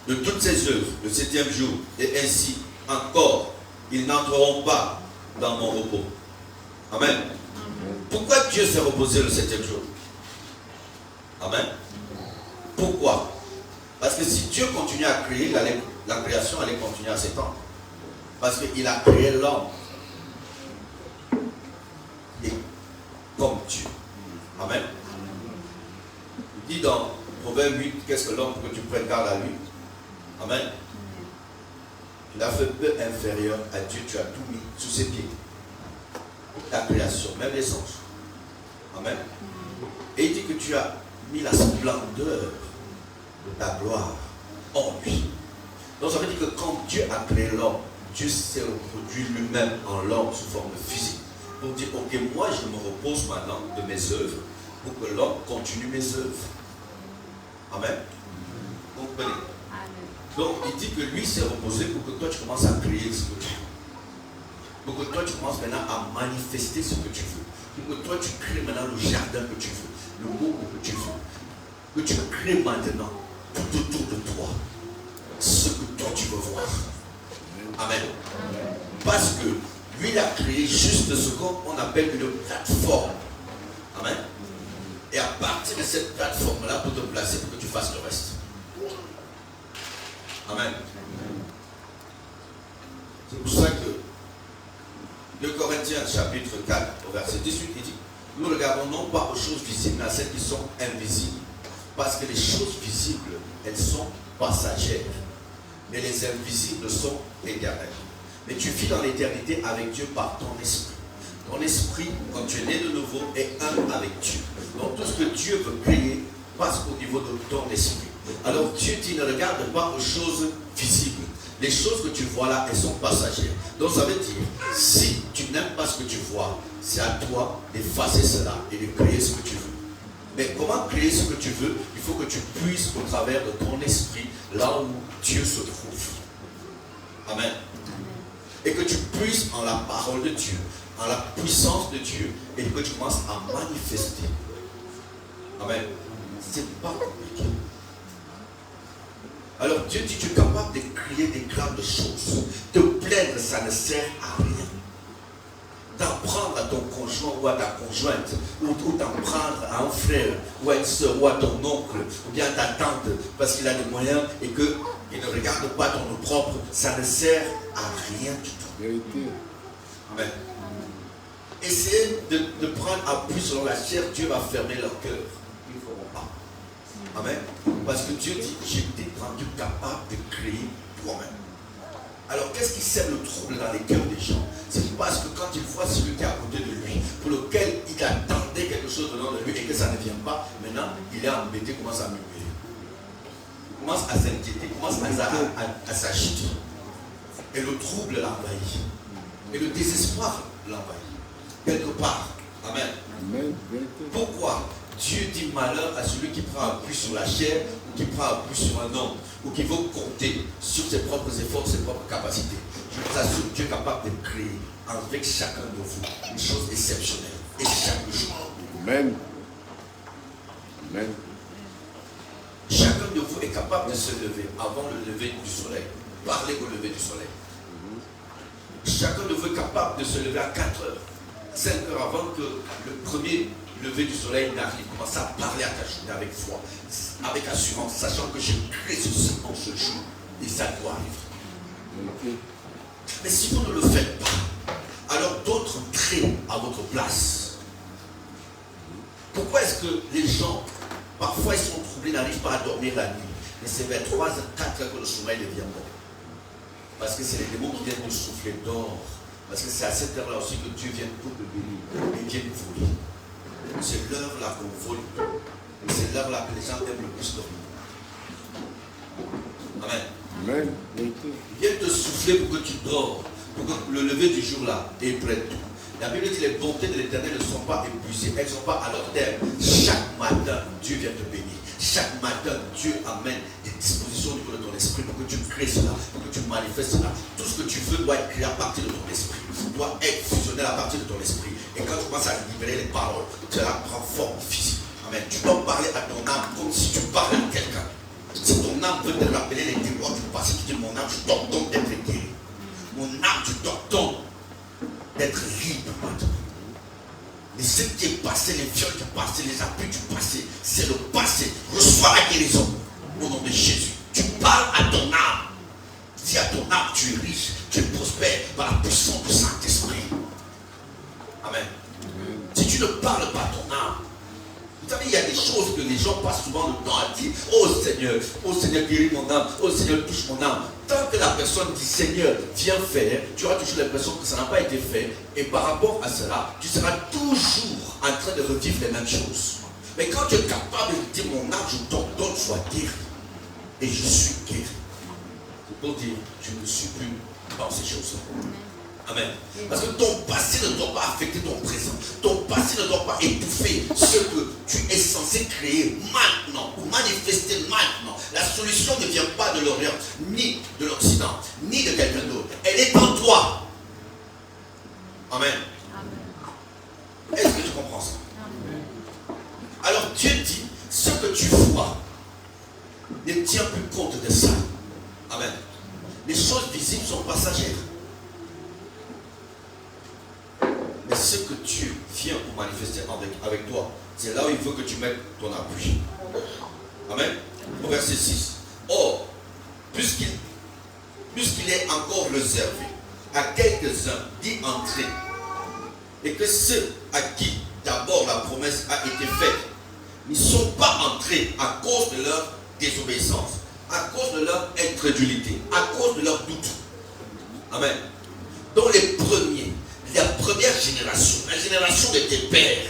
de toutes ses œuvres le 7e jour. Et ainsi encore, ils n'entreront pas dans mon repos. Amen. Pourquoi Dieu s'est reposé le 7e jour? Amen. Pourquoi? Parce que si Dieu continue à créer, la création allait continuer à s'étendre. Parce qu'il a créé l'homme. Et comme Dieu. Amen. Il dit dans Proverbe 8, qu'est-ce que l'homme pour que tu prennes garde à lui? Amen. Tu l'as fait peu inférieur à Dieu, tu as tout mis sous ses pieds. Ta création, même les anges. Amen. Et il dit que tu as mis la splendeur de ta gloire en lui. Donc ça veut dire que quand Dieu a créé l'homme, Dieu s'est reproduit lui-même en l'homme sous forme physique. Pour dire, ok, moi je me repose maintenant de mes œuvres pour que l'homme continue mes œuvres. Amen. Vous comprenez? Donc il dit que lui s'est reposé pour que toi tu commences à créer ce que tu veux. Pour que toi tu commences maintenant à manifester ce que tu veux. Pour que toi tu crées maintenant le jardin que tu veux, le monde que tu veux. Que tu crées maintenant tout autour de toi ce que toi tu veux voir. Amen. Parce que lui il a créé juste ce qu'on appelle une plateforme. Amen. Et à partir de cette plateforme-là, pour te placer, pour que tu fasses le reste. Amen. C'est pour ça que 2 Corinthiens chapitre 4 au verset 18, il dit, nous regardons non pas aux choses visibles, mais à celles qui sont invisibles. Parce que les choses visibles, elles sont passagères. Mais les invisibles sont éternelles. Mais tu vis dans l'éternité avec Dieu par ton esprit. Ton esprit, quand tu es né de nouveau, est un avec Dieu. Donc tout ce que Dieu veut créer passe au niveau de ton esprit. Alors Dieu dit, ne regarde pas aux choses visibles. Les choses que tu vois là, elles sont passagères. Donc ça veut dire, si tu n'aimes pas ce que tu vois, c'est à toi d'effacer cela et de créer ce que tu veux. Mais comment créer ce que tu veux? Il faut que tu puisses au travers de ton esprit, là où Dieu se trouve. Amen. Et que tu puisses en la parole de Dieu, en la puissance de Dieu, et que tu commences à manifester. Amen. C'est pas compliqué. Alors Dieu dit, tu es capable de créer des grandes choses. Te plaindre, ça ne sert à rien. D'en à ton conjoint ou à ta conjointe, ou d'en prendre à un frère, ou à une soeur, ou à ton oncle, ou bien à ta tante, parce qu'il a des moyens et qu'il ne regarde pas ton nom propre, ça ne sert à rien du tout. Vérité. Amen. Essayez de prendre appui selon la chair, Dieu va fermer leur cœur. Ils ne feront pas. Amen. Parce que Dieu dit, j'ai été rendu capable de créer toi-même. Alors qu'est-ce qui sème le trouble dans les cœurs des gens? C'est parce que quand il voit celui qui est à côté de lui, pour lequel il attendait quelque chose venant de lui et que ça ne vient pas, maintenant il est embêté, commence à murmurer. Il commence à s'inquiéter, commence à s'agiter. Et le trouble l'envahit. Et le désespoir l'envahit. Quelque part. Amen. Amen. Pourquoi Dieu dit malheur à celui qui prend appui sur la chair, ou qui prend appui sur un homme, ou qui veut compter sur ses propres efforts, ses propres capacités. Je vous assure, Dieu est capable de créer avec chacun de vous une chose exceptionnelle. Et chaque jour. Amen. Amen. Chacun de vous est capable de se lever avant le lever du soleil. Parlez au lever du soleil. Chacun de vous est capable de se lever à 4 heures, 5 heures avant que le premier lever du soleil n'arrive. Commencez à parler à ta journée avec foi, avec assurance, sachant que je crée ceci en ce jour et ça doit arriver. Mais si vous ne le faites pas, alors d'autres créent à votre place. Pourquoi est-ce que les gens, parfois ils sont troublés, n'arrivent pas à dormir la nuit? Mais c'est vers 3 heures, 4 heures que le sommeil devient bon. Parce que c'est les démons qui viennent nous souffler d'or. Parce que c'est à cette heure-là aussi que Dieu vient pour te bénir et vient voler. C'est l'heure-là qu'on vole. C'est l'heure-là que les gens aiment le plus dormir. Amen. Amen. Il vient te souffler pour que tu dors. Pour que le lever du jour-là est près de tout. La Bible dit que les bontés de l'Éternel ne sont pas épuisées. Elles ne sont pas à leur terme. Chaque matin, Dieu vient te bénir. Chaque matin, Dieu amène des dispositions au niveau de ton esprit pour que tu crées cela, pour que tu manifestes cela. Tout ce que tu veux doit être créé à partir de ton esprit, doit être fusionné à partir de ton esprit. Et quand tu commences à libérer les paroles, cela prend forme physique. Amen. Tu dois parler à ton âme comme si tu parlais à quelqu'un. Si ton âme veut te rappeler les témoins du passé, tu dis mon âme, je t'ordonne d'être guéri. Mon âme, je t'ordonne d'être libre maintenant. Les ce qui est passé, les viols du passé, les abus du passé, c'est le passé. Reçois la guérison au nom de Jésus. Tu parles à ton âme. Dis à ton âme, tu es riche, tu es prospère par la puissance du Saint-Esprit. Amen. Si tu ne parles pas à ton âme, vous savez, il y a des choses que les gens passent souvent le temps à dire. Oh Seigneur, guéris mon âme. Oh Seigneur, touche mon âme. Tant que la personne dit Seigneur, viens faire, tu auras toujours l'impression que ça n'a pas été fait. Et par rapport à cela, tu seras toujours en train de revivre les mêmes choses. Mais quand tu es capable de dire mon âme, je t'ordonne, sois guéri. Et je suis guéri. C'est pour dire, je ne suis plus dans ces choses-là. Amen. Parce que ton passé ne doit pas affecter ton présent. Ton passé ne doit pas étouffer ce que tu es censé créer maintenant ou manifester maintenant. La solution ne vient pas de l'Orient, ni de l'Occident, ni de quelqu'un d'autre. Elle est en toi. Amen. Est-ce que tu comprends ça? Alors Dieu dit, ce que tu vois ne tient plus compte de ça. Amen. Les choses visibles sont passagères. Mais ce que Dieu vient pour manifester avec toi, c'est là où il veut que tu mettes ton appui. Amen. Au verset 6. Or, puisqu'il est encore réservé à quelques-uns d'y entrer, et que ceux à qui d'abord la promesse a été faite ne sont pas entrés à cause de leur désobéissance, à cause de leur incrédulité, à cause de leur doute. Amen. Donc les premiers, la première génération, la génération de tes pères,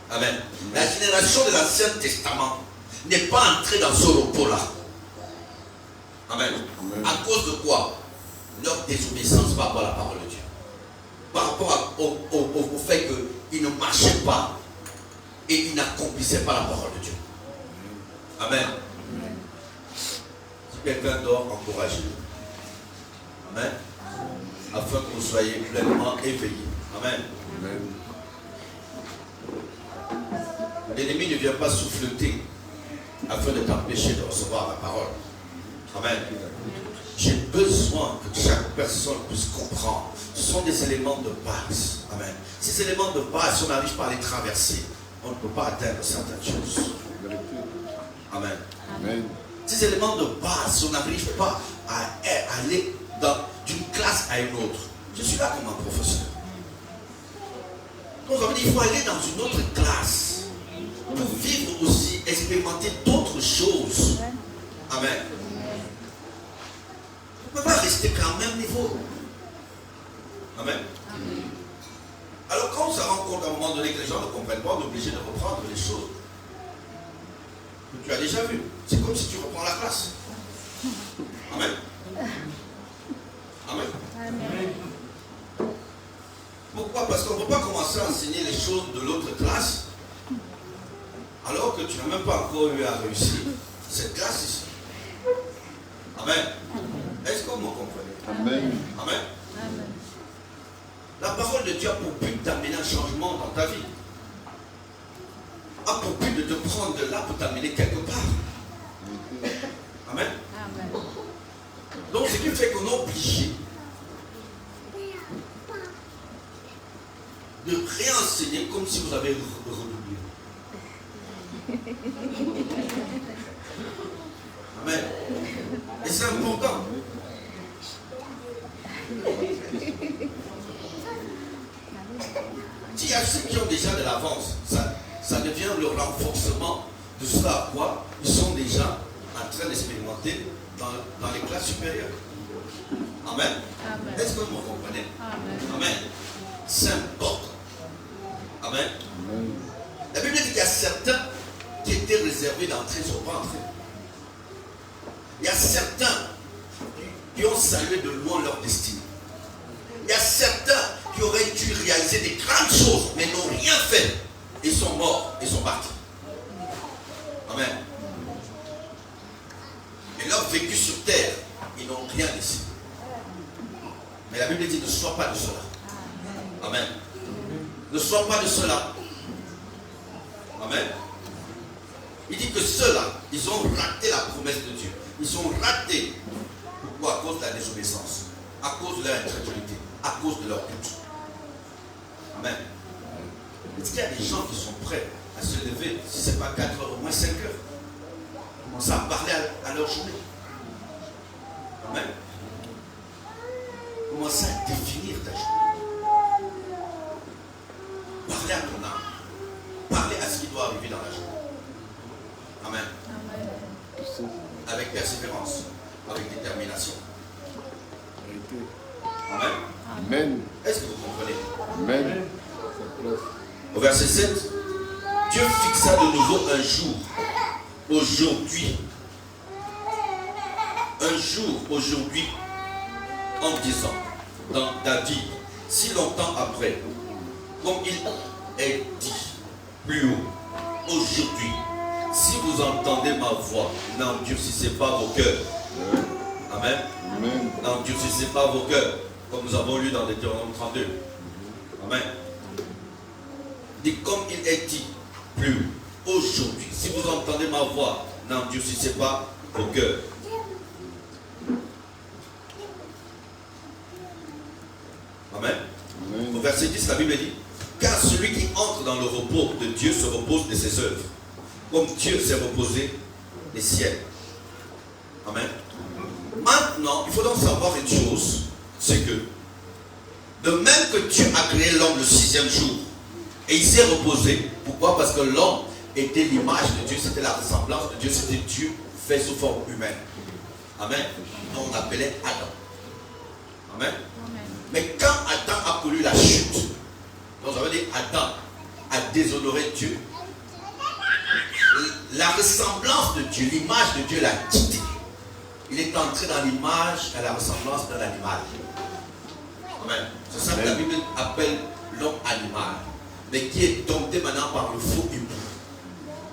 amen, la génération de l'Ancien Testament n'est pas entrée dans ce repos-là. Amen. À cause de quoi? Leur désobéissance par rapport à la parole de Dieu. Par rapport au fait qu'ils ne marchaient pas et ils n'accomplissaient pas la parole de Dieu. Amen. Si quelqu'un dort, encouragez-le. Amen. Afin que vous soyez pleinement éveillés. Amen. Amen. L'ennemi ne vient pas souffleter afin de t'empêcher de recevoir la parole. Amen. J'ai besoin que chaque personne puisse comprendre. Ce sont des éléments de base. Amen. Ces éléments de base, si on n'arrive pas à les traverser, on ne peut pas atteindre certaines choses. Amen. Amen. Ces éléments de base, si on n'arrive pas à aller d'une classe à une autre. Je suis là comme un professeur. Donc, il faut aller dans une autre classe pour vivre aussi, expérimenter d'autres choses. Amen. On va rester quand même au même niveau. Amen. Alors quand on se rend compte à un moment donné que les gens ne comprennent pas, on est obligé de reprendre les choses que tu as déjà vues. C'est comme si tu reprends la classe. Amen. Amen. Pourquoi? Parce qu'on ne peut pas commencer à enseigner les choses de l'autre classe alors que tu n'as même pas encore eu à réussir cette classe ici. Amen. Est-ce que vous me comprenez? Amen. Amen. La parole de Dieu a pour but d'amener un changement dans ta vie. A pour but de te prendre de là pour t'amener quelque part. Amen. Donc ce qui fait qu'on est obligé de réenseigner comme si vous avez redoublé. Amen. Et c'est important. S'il y a ceux qui ont déjà de l'avance, ça devient le renforcement de ce à quoi ils sont déjà en train d'expérimenter dans les classes supérieures. Amen. Est-ce que vous me comprenez? Amen. C'est important. Amen. La Bible dit qu'il y a certains qui étaient réservés d'entrer, ils ne sont pas entrés. Il y a certains qui ont salué de loin leur destinée. Il y a certains qui auraient dû réaliser des grandes choses, mais n'ont rien fait. Ils sont morts, ils sont partis. Amen. Et leur vécu sur terre, ils n'ont rien laissé. Mais la Bible dit ne sois pas de cela. Amen. Ne sois pas de cela. Amen. Il dit que ceux-là, ils ont raté la promesse de Dieu. Ils ont raté. Pourquoi? À cause de la désobéissance, à cause de leur incrédulité, à cause de leur culte. Amen. Est-ce qu'il y a des gens qui sont prêts à se lever, si ce n'est pas 4 heures, au moins 5 heures, commencer à parler à leur journée? Amen. Commencer à définir ta journée. Parler à ton âme. Parler à ce qui doit arriver dans la journée. Amen. Avec persévérance, avec détermination. Amen. Amen. Est-ce que vous comprenez? Amen. Au verset 7, Dieu fixa de nouveau un jour, aujourd'hui. Un jour, aujourd'hui, en disant, dans David, si longtemps après, comme il est dit plus haut, aujourd'hui, si vous entendez ma voix, n'endurcissez pas vos cœurs. Amen. Amen. N'endurcissez pas vos cœurs, comme nous avons lu dans Deutéronome 32. Amen. Dit comme il est dit plus aujourd'hui, si vous entendez ma voix, n'endurcissez pas vos cœurs. Amen. Amen. Au verset 10, la Bible dit, car celui qui entre dans le repos de Dieu se repose de ses œuvres, comme Dieu s'est reposé des siennes. Amen. Maintenant, il faut donc savoir une chose, c'est que de même que Dieu a créé l'homme le 6e jour, et il s'est reposé. Pourquoi? Parce que l'homme était l'image de Dieu, c'était la ressemblance de Dieu, c'était Dieu fait sous forme humaine. Amen. Donc on appelait Adam. Amen. Mais quand Adam a connu la chute, donc ça veut dire Adam a déshonoré Dieu, la ressemblance de Dieu, l'image de Dieu l'a quitté. Il est entré dans l'image et la ressemblance d'un animal. Amen. C'est ça que la Bible appelle l'homme animal, mais qui est dompté maintenant par le faux époux.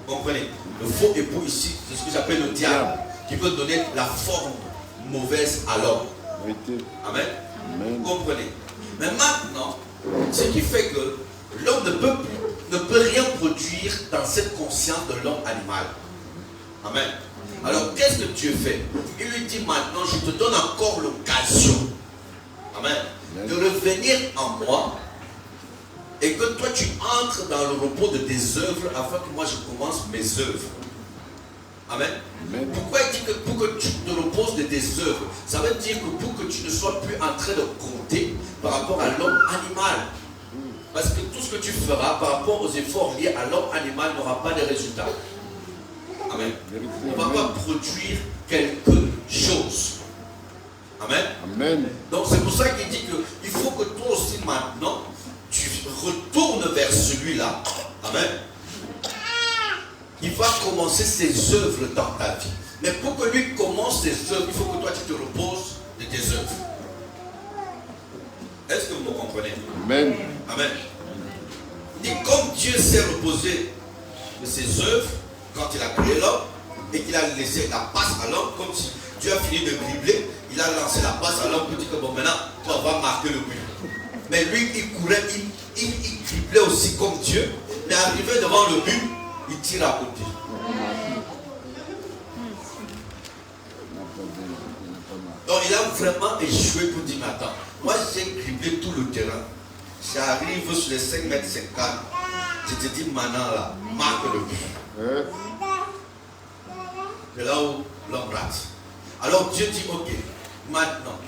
Vous comprenez? Le faux époux ici, c'est ce que j'appelle le diable, qui peut donner la forme mauvaise à l'homme. Amen. Vous comprenez? Mais maintenant, ce qui fait que l'homme ne peut rien produire dans cette conscience de l'homme animal. Amen. Alors qu'est-ce que Dieu fait? Il lui dit maintenant, je te donne encore l'occasion, amen, de revenir en moi et que toi tu entres dans le repos de tes œuvres afin que moi je commence mes œuvres. Amen. Pourquoi il dit que pour que tu te reposes de tes œuvres? Ça veut dire que pour que tu ne sois plus en train de compter par rapport à l'homme animal. Parce que tout ce que tu feras par rapport aux efforts liés à l'homme animal n'aura pas de résultat. Amen. On ne va pas produire quelque chose. Amen. Amen. Donc c'est pour ça qu'il dit qu'il faut que toi aussi maintenant, tu retournes vers celui-là. Amen. Il va commencer ses œuvres dans ta vie. Mais pour que lui commence ses œuvres, il faut que toi tu te reposes de tes œuvres. Est-ce que vous me comprenez? Amen. Amen. Il dit comme Dieu s'est reposé de ses œuvres quand il a créé l'homme et qu'il a laissé la passe à l'homme, comme si Dieu a fini de dribbler, il a lancé la passe à l'homme pour dire que bon maintenant, toi va marquer le but. Mais lui, il courait, il driblait aussi comme Dieu, mais arrivé devant le but, il tire à côté. Donc il a vraiment échoué pour dire, mais attends, moi j'ai criblé tout le terrain. J'arrive sur les 5 mètres 50. Je te dis maintenant là, marque le but. C'est là où l'homme rate. Alors Dieu dit, ok, maintenant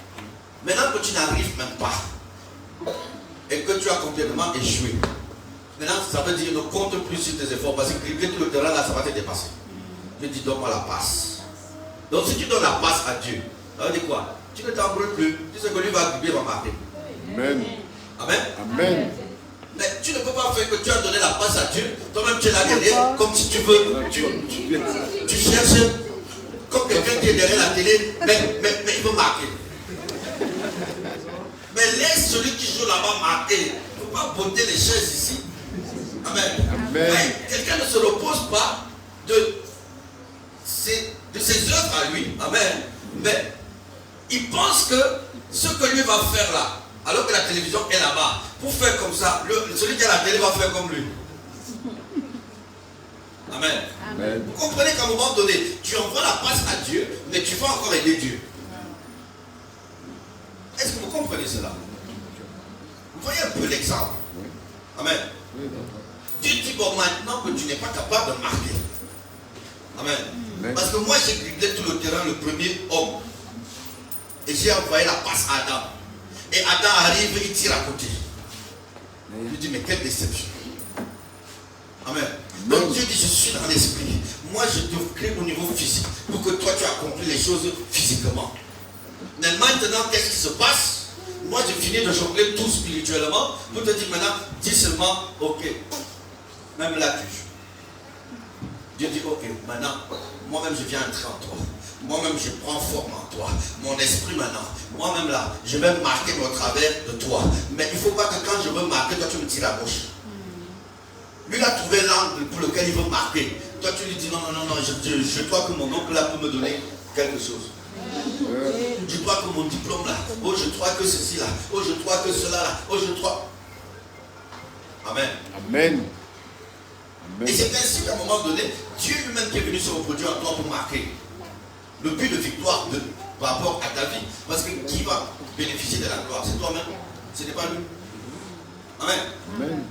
que tu n'arrives même pas et que tu as complètement échoué, maintenant ça veut dire ne compte plus sur tes efforts parce que cribler tout le terrain là, ça va te dépasser. Dieu dit, donne-moi la passe. Donc si tu donnes la passe à Dieu, ça veut dire quoi? Tu ne t'embrouilles plus. Tu sais que lui va cribler, va marquer. Amen. Amen. Amen. Mais tu ne peux pas faire que tu as donné la passe à Dieu, toi-même tu es là derrière, comme si tu veux. Tu cherches comme quelqu'un qui est derrière la télé, mais il veut marquer. Mais laisse celui qui joue là-bas marquer. Il ne faut pas botter les chaises ici. Amen. Amen. Quelqu'un ne se repose pas de ses œuvres à lui. Amen. Mais il pense que ce que lui va faire là, alors que la télévision est là-bas, pour faire comme ça, celui qui a la télé va faire comme lui. Amen. Amen. Vous comprenez qu'à un moment donné, tu envoies la passe à Dieu, mais tu vas encore aider Dieu. Est-ce que vous comprenez cela? Vous voyez un peu l'exemple. Amen. Dieu dit, bon, maintenant que tu n'es pas capable de marquer. Amen. Parce que moi, j'ai criblé tout le terrain, le premier homme. Et j'ai envoyé la passe à Adam. Et Adam arrive, il tire à côté. Je dis, mais quelle déception. Amen. Donc Dieu dit, je suis dans l'esprit. Moi, je te crée au niveau physique pour que toi, tu accomplisses les choses physiquement. Mais maintenant, qu'est-ce qui se passe? Moi, je finis de jongler tout spirituellement pour te dire maintenant, dis seulement, ok. Même là, tu joues. Dieu dit, ok, maintenant, moi-même, je viens entrer en toi. Moi-même, je prends forme en toi. Mon esprit maintenant. Moi-même là, je vais marquer au travers de toi. Mais il ne faut pas que quand je veux marquer, toi tu me tires à gauche. Lui, il a trouvé l'angle pour lequel il veut marquer. Toi, tu lui dis non, je crois que mon oncle là peut me donner quelque chose. Je crois que mon diplôme là. Oh, je crois que ceci là. Oh, je crois que cela là. Oh, je crois. Amen. Amen. Et c'est ainsi qu'à un moment donné, Dieu lui-même qui est venu se reproduire en toi pour marquer le but de victoire par rapport à ta vie. Parce que qui va bénéficier de la gloire? C'est toi-même. Ce n'est pas lui. Amen. Amen.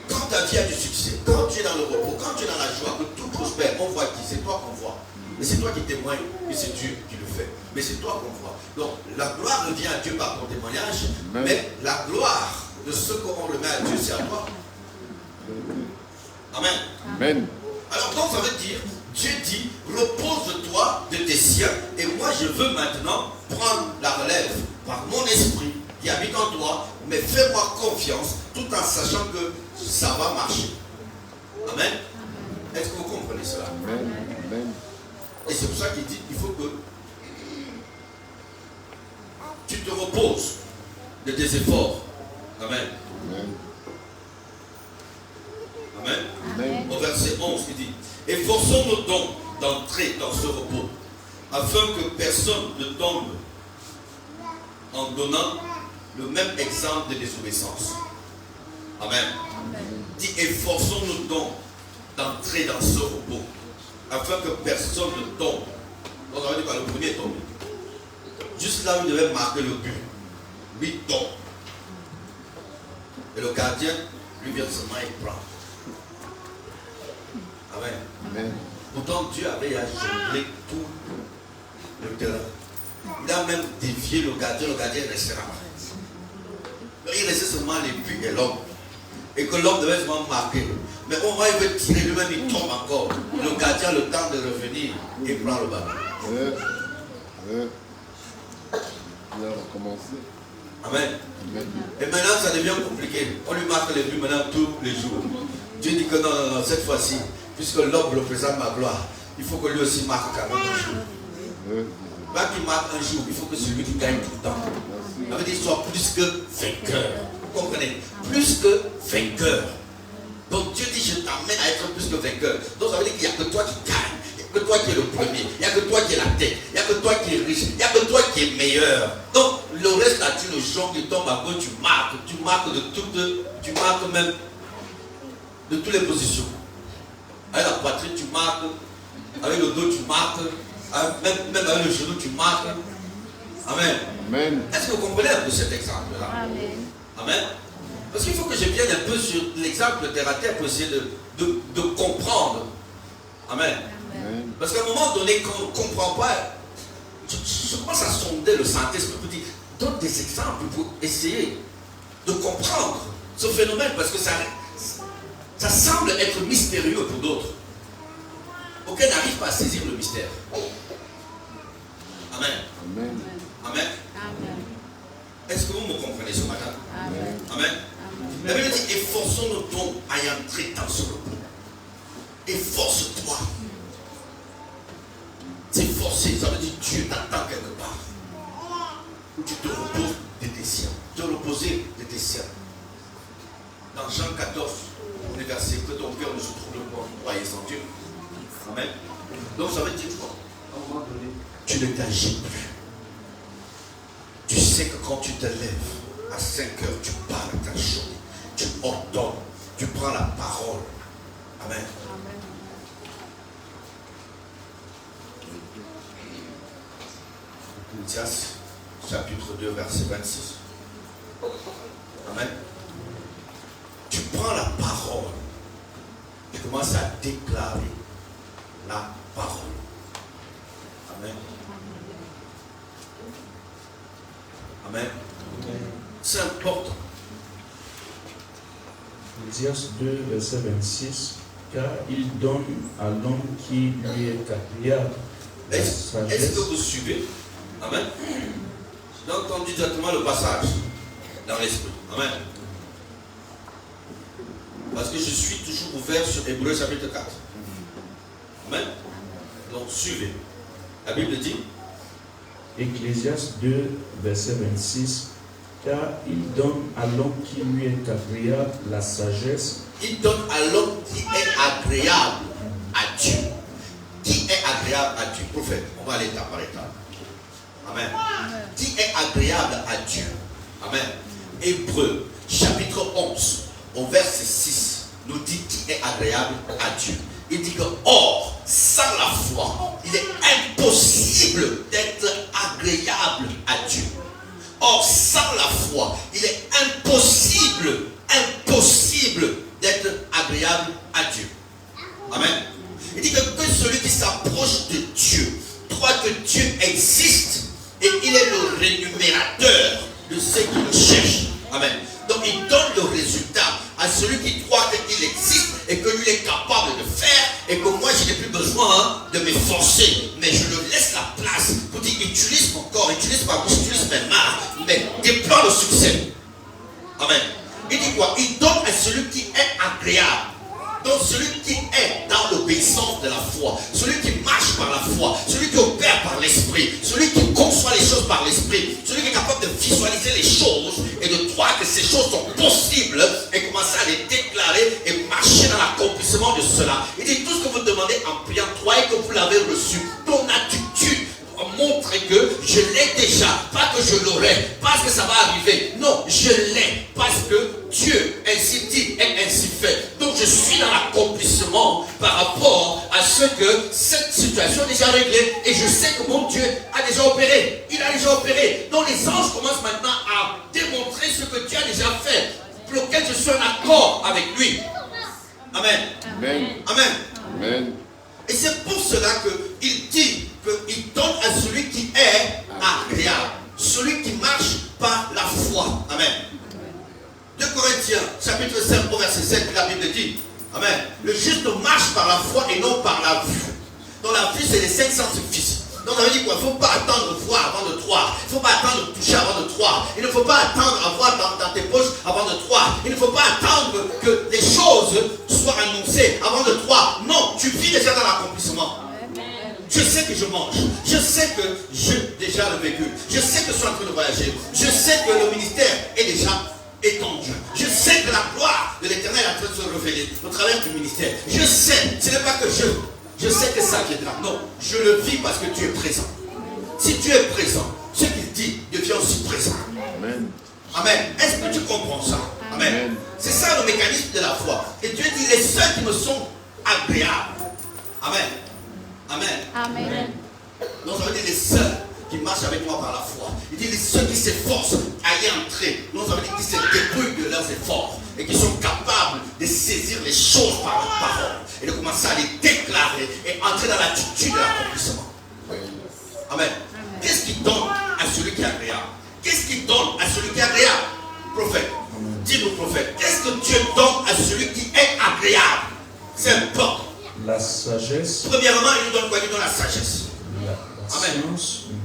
Quand ta vie a du succès, quand tu es dans le repos, quand tu es dans la joie, que tout prospère, on voit qui? C'est toi qu'on voit. Mais c'est toi qui témoigne, et c'est Dieu qui le fait. Mais c'est toi qu'on voit. Donc la gloire revient à Dieu par ton témoignage, Amen. mais la gloire de ce qu'on remet à Dieu, c'est à toi. Amen. Amen. Alors donc ça veut dire, Dieu dit, repose-toi de tes siens, et moi je veux maintenant prendre la relève par mon esprit qui habite en toi, mais fais-moi confiance tout en sachant que ça va marcher. Amen. Est-ce que vous comprenez cela? Amen. Amen. Et c'est pour ça qu'il dit, il faut que tu te reposes de tes efforts. Amen. Amen. Amen. Amen. Au verset 11, il dit, efforçons-nous donc d'entrer dans ce repos, afin que personne ne tombe en donnant le même exemple de désobéissance. Amen. Dit, efforçons-nous donc d'entrer dans ce repos, afin que personne ne tombe. Donc, ça veut dire que le premier est tombé. Juste là où il devait marquer le but, lui tombe. Et le gardien, lui vient seulement et prend. Amen. Amen. Pourtant, Dieu avait à jongler tout le terrain. Il a même dévié le gardien est resté là-bas. Il restait seulement les buts et l'homme. Et que l'homme devait seulement marquer. Mais on va, il veut tirer, lui-même il tombe encore. Le gardien a le temps de revenir et prend le ballon. Il a recommencé. Amen. Amen. Et maintenant, ça devient compliqué. On lui marque les buts maintenant tous les jours. Dieu dit que non, non, non, cette fois-ci, puisque l'homme représente ma gloire, il faut que lui aussi marque quand même un jour. Pas qu'il marque un jour, il faut que celui qui gagne tout le temps. Ça veut dire qu'il soit plus que vainqueur. Vous comprenez? Plus que vainqueur. Donc Dieu dit, je t'amène à être plus que vainqueur. Donc ça veut dire qu'il n'y a que toi qui gagne. Il n'y a que toi qui es le premier. Il n'y a que toi qui es la tête. Il n'y a que toi qui es riche. Il n'y a que toi qui es meilleur. Donc le reste là, tu le jonques, il tombe à gauche, tu marques de toutes, tu marques même de toutes les positions. Avec la poitrine, tu marques. Avec le dos, tu marques. Même avec le genou, tu marques. Amen. Amen. Est-ce que vous comprenez un peu cet exemple-là? Amen. Amen. Parce qu'il faut que je vienne un peu sur l'exemple terre à terre pour essayer de comprendre. Amen. Amen. Parce qu'à un moment donné, quand on ne comprend pas, je commence à sonder le Saint-Esprit pour dire, donne des exemples pour essayer de comprendre ce phénomène, parce que ça semble être mystérieux pour d'autres. Aucun n'arrive pas à saisir le mystère. Amen. Amen. Amen. Amen. Est-ce que vous me comprenez ce matin? Amen. Amen. La Bible dit, efforçons-nous donc à y entrer dans ce repos. Efforce-toi. S'efforcer, ça veut dire Dieu t'attend quelque part. Où tu te reposes de tes siens. Te reposer de tes siens. Dans Jean 14, le verset, que ton cœur ne se trouble pas, vous croyez sans Dieu. Amen. Donc ça veut dire quoi? À un moment donné, tu ne t'agis plus. Tu sais que quand tu te lèves à 5 heures, tu parles à ta journée. Tu ordonnes. Tu prends la parole. Amen. Ecclésiaste, chapitre 2, verset 26. Amen. Tu prends la parole. Tu commences à déclarer la parole. Amen. Amen. C'est important. Ecclésiaste 2, verset 26. Car il donne à l'homme qui lui est agréable la Est-ce sagesse. que vous suivez? Amen. Donc on dit directement le passage dans l'esprit. Amen. Parce que je suis toujours ouvert sur Hébreux chapitre 4. Amen. Donc suivez. La Bible dit. Ecclésiaste 2, verset 26. Car il donne à l'homme qui lui est agréable la sagesse. Il donne à l'homme qui est agréable à Dieu. Qui est agréable à Dieu? Prophète, on va aller étape par étape. Amen. Qui est agréable à Dieu? Amen. Hébreux, chapitre 11, au verset 6, nous dit qui est agréable à Dieu. Il dit que, or, sans la foi, il est impossible d'être agréable à Dieu. Or, sans la foi, il est impossible d'être agréable à Dieu. Amen. Il dit que celui qui s'approche de Dieu croit que Dieu existe et il est le rémunérateur de ceux qui le cherchent. Amen. Donc il donne le résultat à celui qui croit qu'il existe et que lui est capable de faire et que moi je n'ai plus besoin de m'efforcer, mais je lui laisse la place pour dire utilise mon corps, utilise ma bouche, utilise mes mains, mais déploie le succès. Amen. Il dit quoi? Il donne à celui qui est agréable. Donc celui qui est dans l'obéissance de la foi, celui qui marche par la foi, celui qui opère par l'esprit, celui qui conçoit les choses par l'esprit, celui qui est capable de visualiser les choses et de croire que ces choses sont possibles et commencer à les déclarer et marcher dans l'accomplissement de cela. Il dit tout ce que vous demandez en priant, croyez que vous l'avez reçu. Ton attitude montre que je l'ai déjà, pas que je l'aurai, parce que ça va arriver. Non, je l'ai, parce que Dieu ainsi dit et ainsi fait. Donc je suis dans l'accomplissement par rapport à ce que cette situation est déjà réglée et je sais que mon Dieu a déjà opéré. Il a déjà opéré. Donc les anges commencent maintenant à démontrer ce que Dieu a déjà fait, pour lequel je suis en accord avec lui. Amen. Amen. Amen. Amen. Et c'est pour cela qu'il dit qu'il donne à celui qui est agréable, celui qui marche par la foi. Amen. 2 Corinthiens, chapitre 5, au verset 7, la Bible dit, amen, le juste marche par la foi et non par la vue. Donc la vue, c'est les 5 sens physiques. Donc Donc ça veut dire quoi? Il ne faut pas attendre de voir avant de croire. Il ne faut pas attendre de toucher avant de croire. Il ne faut pas attendre à voir dans tes poches avant de croire. Il ne faut pas attendre que les choses soient annoncées avant de croire. Non, tu vis déjà dans l'accomplissement. Je sais que je mange. Je sais que j'ai déjà le véhicule. Je sais que je suis en train de voyager. Je sais que le ministère est déjà étendu. Je sais que la gloire de l'Éternel est en train de se révéler au travers du ministère. Je sais, ce n'est pas que je sais que ça viendra. Non, je le vis parce que tu es présent. Si tu es présent, ce qu'il dit devient aussi présent. Amen. Amen. Est-ce que tu comprends ça? Amen. C'est ça le mécanisme de la foi. Et Dieu dit, les seuls qui me sont agréables. Amen. Amen. Amen. Donc ça veut dire les seuls qui marchent avec moi par la foi. Il dit ceux qui s'efforcent à y entrer. Donc ça veut dire qu'ils se débrouillent de leurs efforts et qui sont capables de saisir les choses par la parole et de commencer à les déclarer et entrer dans l'attitude de l'accomplissement. Amen. Qu'est-ce qui donne à celui qui est agréable? Qu'est-ce qui donne à celui qui est agréable? Prophète, dis-nous prophète, qu'est-ce que Dieu donne à celui qui est agréable? C'est important. La sagesse. Premièrement, il nous donne quoi? Il nous donne la sagesse. Amen.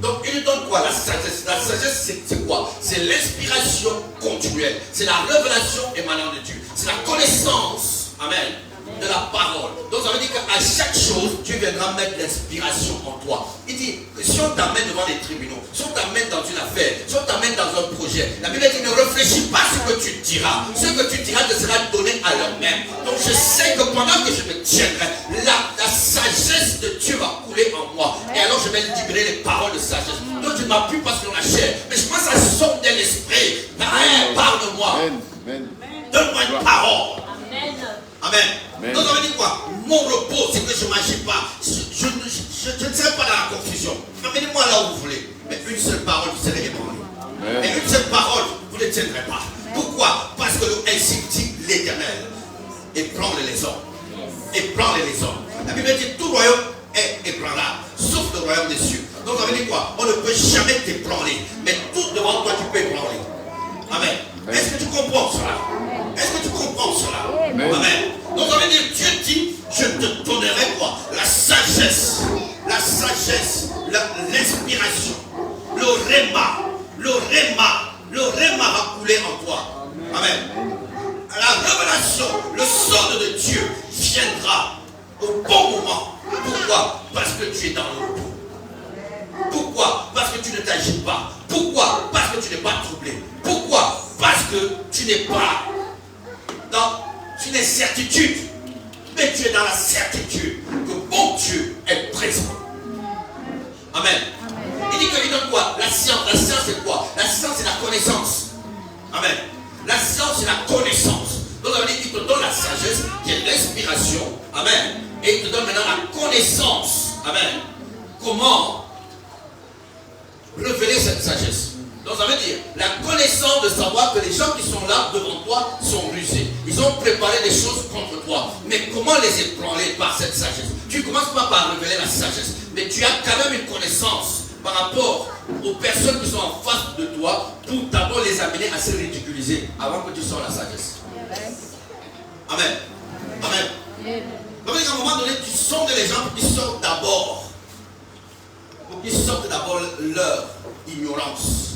Donc il nous donne quoi? La sagesse. La sagesse, c'est quoi? C'est l'inspiration continuelle. C'est la révélation émanant de Dieu. C'est la connaissance. Amen. De la parole. Donc ça veut dire qu'à chaque chose, Dieu viendra mettre l'inspiration en toi. Il dit, si on t'amène devant les tribunaux, si on t'amène dans une affaire, si on t'amène dans un projet, la Bible dit, ne réfléchis pas à ce que tu diras. Ce que tu diras te sera donné à l'heure-même. Donc je sais que pendant que je me tiendrai, la sagesse de Dieu va couler en moi. Et alors je vais libérer les paroles de sagesse. Donc je ne m'appuie pas sur la chair, mais je pense à son de l'esprit. Parle-moi. Donne-moi une parole. Amen. Donc ça veut dire quoi? Mon repos, c'est que je ne m'agis pas. Je ne serai pas dans la confusion. Amenez-moi là où vous voulez. Mais une seule parole, vous serez ébranlés. Et une seule parole, vous ne tiendrez pas. Pourquoi? Parce que ainsi dit l'Éternel. Ébranle les hommes. Ébranle les hommes. La Bible dit tout royaume est ébranlable, sauf le royaume des cieux. Donc ça veut dire quoi? On ne peut jamais t'ébranler. Mais tout devant toi, tu peux ébranler. Amen. Est-ce que tu comprends cela? Est-ce que tu comprends cela? Amen. Donc ça veut dire, Dieu dit, je te donnerai quoi? La sagesse, l'inspiration, le réma va couler en toi. Amen. La révélation, le son de Dieu viendra au bon moment. Pourquoi? Parce que tu es dans le repos. Pourquoi? Parce que tu ne t'agis pas. Pourquoi? Parce que tu n'es pas troublé. Pourquoi? Parce que tu n'es pas dans une incertitude, mais tu es dans la certitude que mon Dieu est présent. Amen. Il dit qu'il donne quoi? La science. La science c'est quoi? La science c'est la connaissance. Amen. La science c'est la connaissance. Donc ça veut dire qu'il te donne la sagesse, qui est l'inspiration. Amen. Et il te donne maintenant la connaissance. Amen. Comment révéler cette sagesse? Donc ça veut dire la connaissance de savoir que les gens qui sont là devant toi sont rusés. Ils ont préparé des choses contre toi. Mais comment les ébranler par cette sagesse? Tu ne commences pas par révéler la sagesse. Mais tu as quand même une connaissance par rapport aux personnes qui sont en face de toi pour d'abord les amener à se ridiculiser avant que tu sors la sagesse. Amen. Amen. Donc à un moment donné, tu sondes les gens pour qu'ils sortent d'abord. Pour qu'ils sortent d'abord leur ignorance,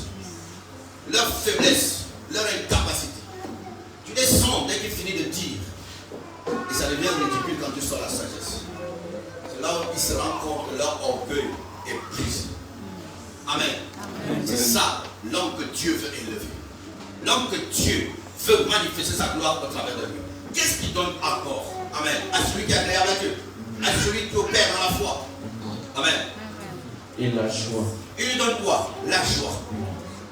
leur faiblesse, leur incapacité. Tu les sens dès qu'ils finissent de dire. Et ça devient ridicule quand tu sors la sagesse. C'est là où ils se rendent compte que leur orgueil est brisé. Amen. C'est ça l'homme que Dieu veut élever. L'homme que Dieu veut manifester sa gloire au travers de lui. Qu'est-ce qu'il donne encore? Amen. À celui qui est agréable à Dieu. À celui qui opère dans la foi. Amen. Et la joie. Il lui donne quoi? La joie.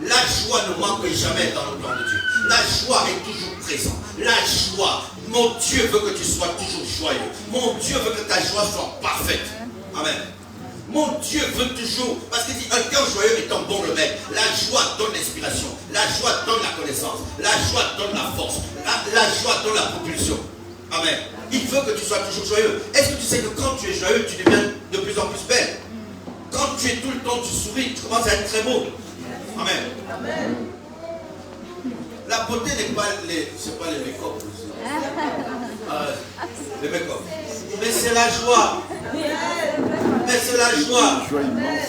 La joie ne manque jamais dans le plan de Dieu. La joie est toujours présente. La joie. Mon Dieu veut que tu sois toujours joyeux. Mon Dieu veut que ta joie soit parfaite. Amen. Mon Dieu veut toujours, parce qu'il dit un cœur joyeux est un bon remède. La joie donne l'inspiration. La joie donne la connaissance. La joie donne la force. La joie donne la propulsion. Amen. Il veut que tu sois toujours joyeux. Est-ce que tu sais que quand tu es joyeux, tu deviens de plus en plus belle? Quand tu es tout le temps, tu souris, tu commences à être très beau. Amen. Amen. La beauté n'est pas les, c'est pas les make-up. Les make-up. Mais c'est la joie. Mais c'est la joie. Joie immense.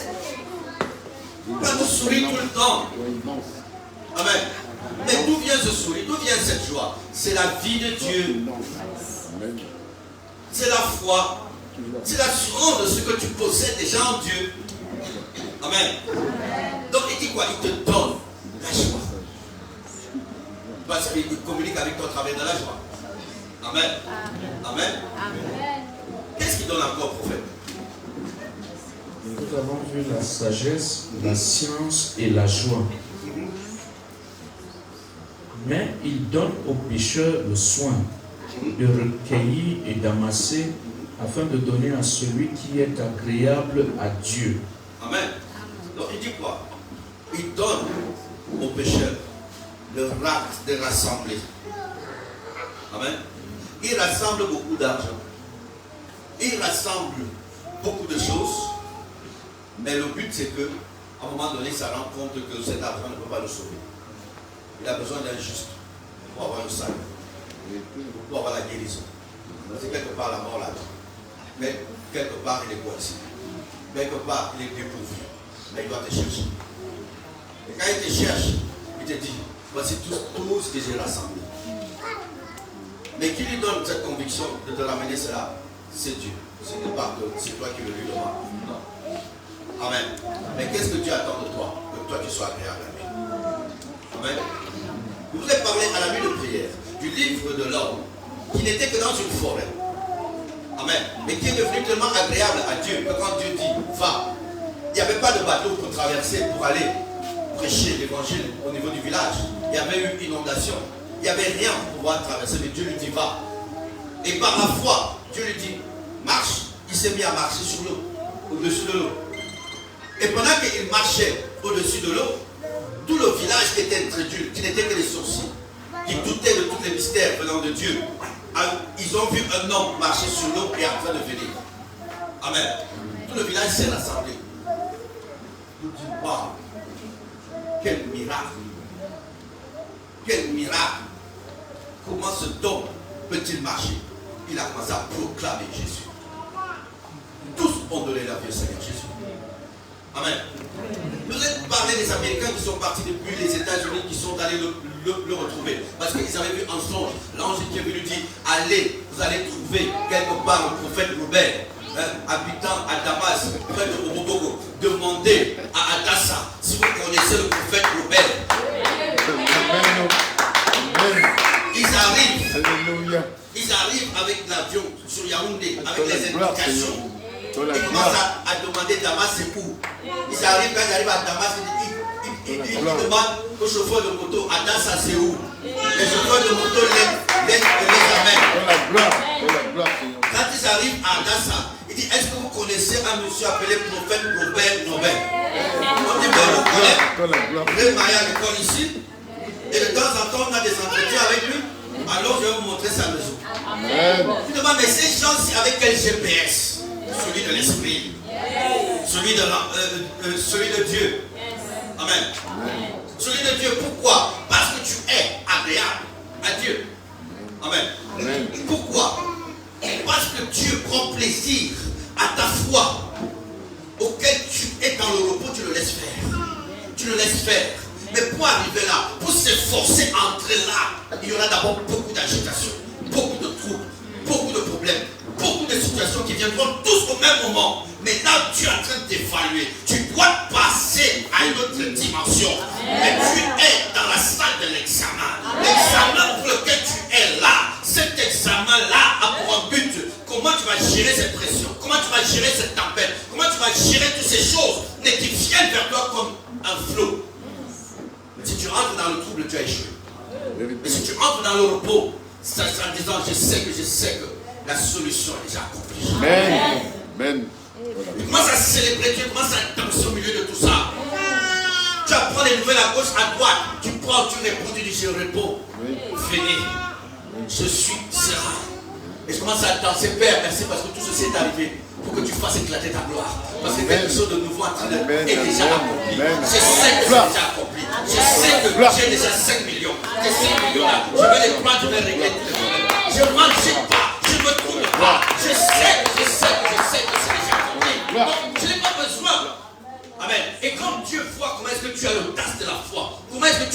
Quand tu souris tout le temps. Joie immense. Amen. Mais d'où vient ce sourire? D'où vient cette joie? C'est la vie de Dieu. Amen. C'est la foi. C'est l'assurance de ce que tu possèdes déjà en Dieu. Amen. Donc il dit quoi? Il te donne la joie. Parce qu'il communique avec toi à travers de la joie. Amen. Amen. Qu'est-ce qu'il donne encore, prophète? Nous avons vu la sagesse, la science et la joie. Mais il donne aux pécheurs le soin de recueillir et d'amasser afin de donner à celui qui est agréable à Dieu. Amen. Donc il dit quoi? Il donne aux pécheurs le ract de rassembler. Amen. Il rassemble beaucoup d'argent. Il rassemble beaucoup de choses. Mais le but c'est que, à un moment donné, il se rend compte que cet argent ne peut pas le sauver. Il a besoin d'un juste pour avoir le salut, pour avoir la guérison. C'est quelque part la mort là-dedans. Mais quelque part il est coincé. Quelque part il est dépourvu. Mais il doit te chercher. Et quand il te cherche, il te dit, voici tout ce que j'ai rassemblé. Mais qui lui donne cette conviction de te ramener cela? C'est Dieu. Ce n'est pas que c'est toi qui le lui demandes. Non. Amen. Mais qu'est-ce que Dieu attend de toi? Que toi tu sois agréable à lui. Amen. Je vous ai parlé à la nuit de prière du livre de l'homme qui n'était que dans une forêt. Amen. Mais qui est devenu tellement agréable à Dieu que quand Dieu dit va, il n'y avait pas de bateau pour traverser, pour aller prêcher l'évangile au niveau du village. Il y avait eu inondation. Il n'y avait rien pour pouvoir traverser, mais Dieu lui dit va. Et par la foi, Dieu lui dit marche. Il s'est mis à marcher sur l'eau, au-dessus de l'eau. Et pendant qu'il marchait au-dessus de l'eau, tout le village qui était incrédule, qui n'était que des sorciers, qui doutaient de tous les mystères venant de Dieu, ils ont vu un homme marcher sur l'eau et en train de venir. Amen. Tout le village s'est rassemblé. Nous disons, waouh, quel miracle. Quel miracle. Comment cet homme peut-il marcher? Il a commencé à proclamer Jésus. Tous ont donné la vie au Seigneur Jésus. Amen. Vous avez parlé des Américains qui sont partis depuis les États-Unis, qui sont allés le retrouver. Parce qu'ils avaient vu un songe. L'ange qui est venu dire, allez, vous allez trouver quelque part le prophète Robert, habitant à Damas, près de Obobogo. Demandez à Adassa si vous connaissez le prophète Robert. Ils arrivent avec l'avion sur Yaoundé, avec les indications. Ils commencent à demander Damas c'est où. Ils arrivent, quand ils arrivent à Damas, ils demandent au chauffeur de moto, Adassa c'est où. Les chauffeurs de moto les amènent. Quand ils arrivent à Adassa, ils disent, est-ce que vous connaissez un monsieur appelé prophète Robert Nobel? On dit, ben vous connaissez. Le mariage à l'école ici. Et de temps en temps, on a des entretiens avec lui. Alors je vais vous montrer sa maison. Tu demandes, mais ces gens-ci avec quel GPS? Celui de l'esprit. Celui de Dieu. Amen. Celui de Dieu, pourquoi? Parce que tu es agréable à Dieu. Amen. Pourquoi? Parce que Dieu prend plaisir à ta foi, auquel tu es dans le repos, tu le laisses faire. Tu le laisses faire. Mais pour arriver là, pour s'efforcer à entrer là, il y aura d'abord beaucoup d'agitation, beaucoup de troubles, beaucoup de problèmes, beaucoup de situations qui viendront tous au même moment. Mais là, tu es en train d'évaluer. Tu dois passer à une autre dimension. Mais tu es dans la salle de l'examen. L'examen pour lequel tu es là, cet examen-là a pour un but. Comment tu vas gérer cette pression? Comment tu vas gérer cette tempête? Comment tu vas gérer toutes ces choses mais qui viennent vers toi comme un flot? Si tu entres dans le trouble, tu as échoué. Mais si tu entres dans le repos, c'est en disant, je sais que la solution est déjà accomplie. Amen. Tu commences à célébrer, tu commences à danser au milieu de tout ça. Tu apprends les nouvelles à gauche, à droite. Tu prends, tu réponds, tu dis, je réponds. Fini. Je suis sera. Et je commence à danser, Père, merci parce que tout ceci est arrivé. Pour que tu fasses éclater ta gloire. Parce que quelque chose de nouveau en train de est déjà accompli. Je sais que c'est déjà accompli. Je sais que j'ai déjà 5 millions. Ces 5 millions là, je vais les prendre, je vais régler tous les problèmes. Je ne m'en pas, je ne me tourne pas. Je sais que c'est déjà accompli. Donc, je n'ai pas besoin. Amen. Et quand Dieu voit comment est-ce que tu as l'audace de la foi, comment est-ce que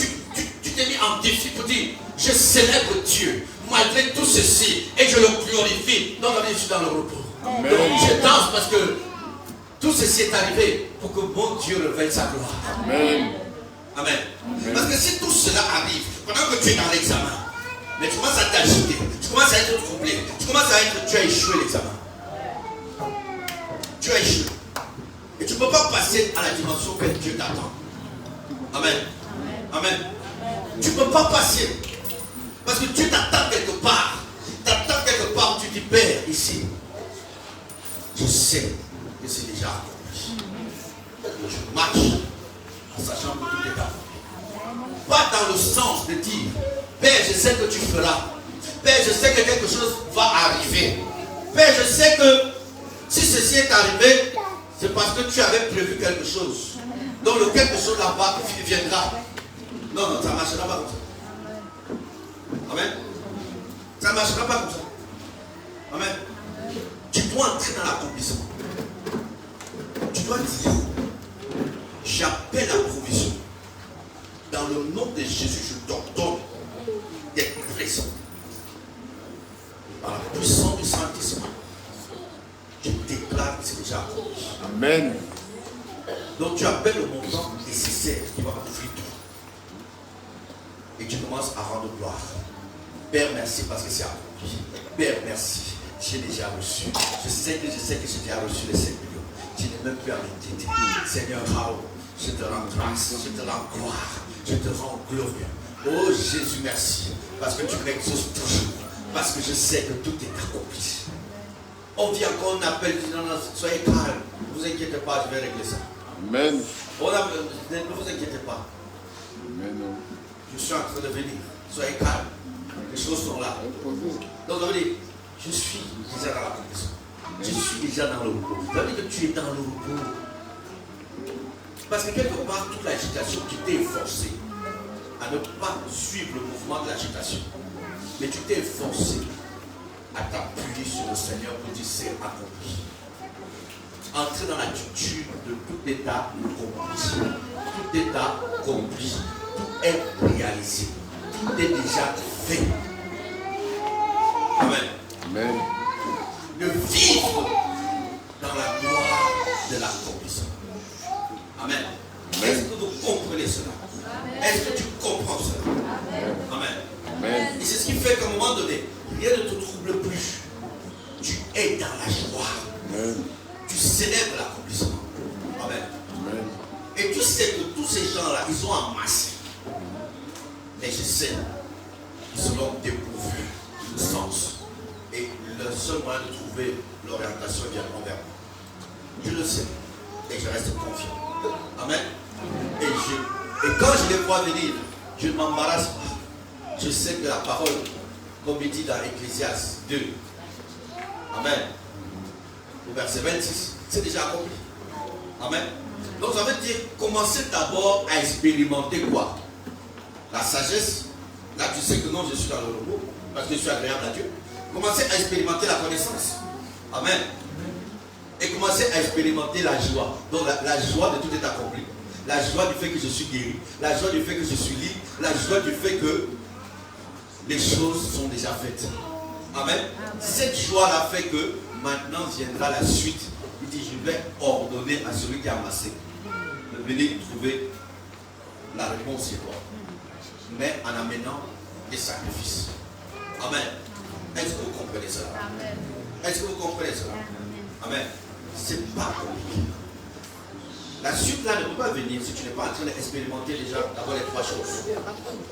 tu t'es mis en défi pour dire, je célèbre Dieu malgré tout ceci et je le glorifie. Donc, je suis dans le repos. Amen. Donc, je danse parce que tout ceci est arrivé pour que mon Dieu révèle sa gloire. Amen. Amen. Parce que si tout cela arrive, pendant que tu es dans l'examen, mais tu commences à t'agiter, tu commences à être troublé, tu as échoué l'examen. Tu as échoué. Et tu ne peux pas passer à la dimension que Dieu t'attend. Amen. Amen. Tu ne peux pas passer. Parce que Dieu t'attend quelque part. T'attend quelque part, tu dis, Père, ici, je sais que c'est déjà accompli. Je marche en sachant que tout est accompli. Pas dans le sens de dire, Père, je sais que tu feras. Père, je sais que quelque chose va arriver. Père, je sais que si ceci est arrivé, c'est parce que tu avais prévu quelque chose. Donc le quelque chose là-bas viendra. Non, non, ça ne marchera pas comme ça. Amen. Ça ne marchera pas comme ça. Amen. Tu dois entrer dans l'accomplissement. Tu dois dire, j'appelle la provision. Dans le nom de Jésus, je t'ordonne d'être présent. Par la puissance du Saint-Esprit, je déclare que c'est déjà accompli. Amen. Donc tu appelles le montant nécessaire qui va couvrir tout. Et tu commences à rendre gloire. Père, merci parce que c'est accompli. Père, merci. J'ai déjà reçu. Je sais que j'ai déjà reçu les 5 millions. Je n'ai même plus à méditer. Seigneur, je te rends grâce, je te rends gloire, je te rends glorieux. Oh Jésus, merci. Parce que tu m'exauces toujours. Parce que je sais que tout est accompli. On vit encore, on appelle, non, non, soyez calme. Ne vous inquiétez pas, je vais régler ça. Amen. Ne vous inquiétez pas. Amen. Je suis en train de venir. Soyez calme. Les choses sont là. Donc, ça veut dire, je suis déjà dans la condition. Je suis déjà dans le repos. Ça veut dire que tu es dans le repos. Parce que quelque part, toute l'agitation, tu t'es forcé à ne pas suivre le mouvement de l'agitation. Mais tu t'es forcé à t'appuyer sur le Seigneur pour dire c'est accompli. Entrer dans l'attitude de tout état accompli. Tout état accompli. Tout est réalisé. Tout est déjà fait. Amen. Amen. De vivre dans la gloire de l'accomplissement. Amen. Est-ce que vous comprenez cela? Est-ce que tu comprends cela? Amen. Amen. Et c'est ce qui fait qu'à un moment donné, rien ne te trouble plus. Tu es dans la joie. Amen. Tu célèbres l'accomplissement. Amen. Amen. Et tu sais que tous ces gens-là, ils ont amassé. Mais je sais qu'ils seront dépourvus de sens. Et le seul moyen de trouver l'orientation vient envers moi. Je le sais. Et je reste confiant. Amen. Et quand je les vois venir, je ne m'embarrasse pas. Je sais que la parole, comme il dit dans Ecclésiaste 2, Amen, au verset 26, c'est déjà accompli. Amen. Donc ça veut dire, commencer d'abord à expérimenter quoi? La sagesse. Là tu sais que non, je suis dans le repos, parce que je suis agréable à Dieu. Commencez à expérimenter la connaissance. Amen. Et commencez à expérimenter la joie. Donc la joie de tout est accompli. La joie du fait que je suis guéri. La joie du fait que je suis libre. La joie du fait que les choses sont déjà faites. Amen. Cette joie-là fait que maintenant viendra la suite. Il dit, je vais ordonner à celui qui a amassé de venir trouver la réponse chez toi. Mais en amenant des sacrifices. Amen. Est-ce que vous comprenez cela? Est-ce que vous comprenez cela? Amen. C'est pas compliqué. La suite là ne peut pas venir si tu n'es pas en train d'expérimenter déjà d'abord les trois choses.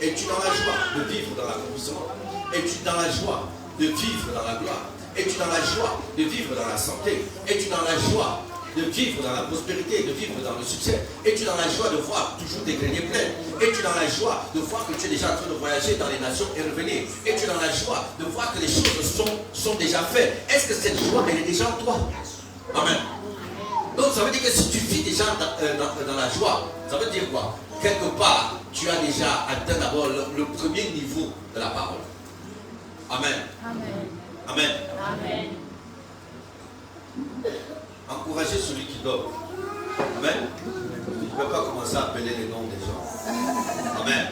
Es-tu dans la joie de vivre dans l'accomplissement? Es-tu dans la joie de vivre dans la gloire? Es-tu dans la joie de vivre dans la santé? Es-tu dans la joie de vivre dans la prospérité, de vivre dans le succès? Es-tu dans la joie de voir toujours des greniers pleins? Es-tu dans la joie de voir que tu es déjà en train de voyager dans les nations et revenir? Es-tu dans la joie de voir que les choses sont déjà faites? Est-ce que cette joie, elle est déjà en toi? Amen. Donc ça veut dire que si tu vis déjà dans la joie, ça veut dire quoi? Quelque part, tu as déjà atteint d'abord le premier niveau de la parole. Amen. Amen. Amen. Amen. encouragez celui qui dort. Amen. Je ne peux pas commencer à appeler les noms des gens. Amen.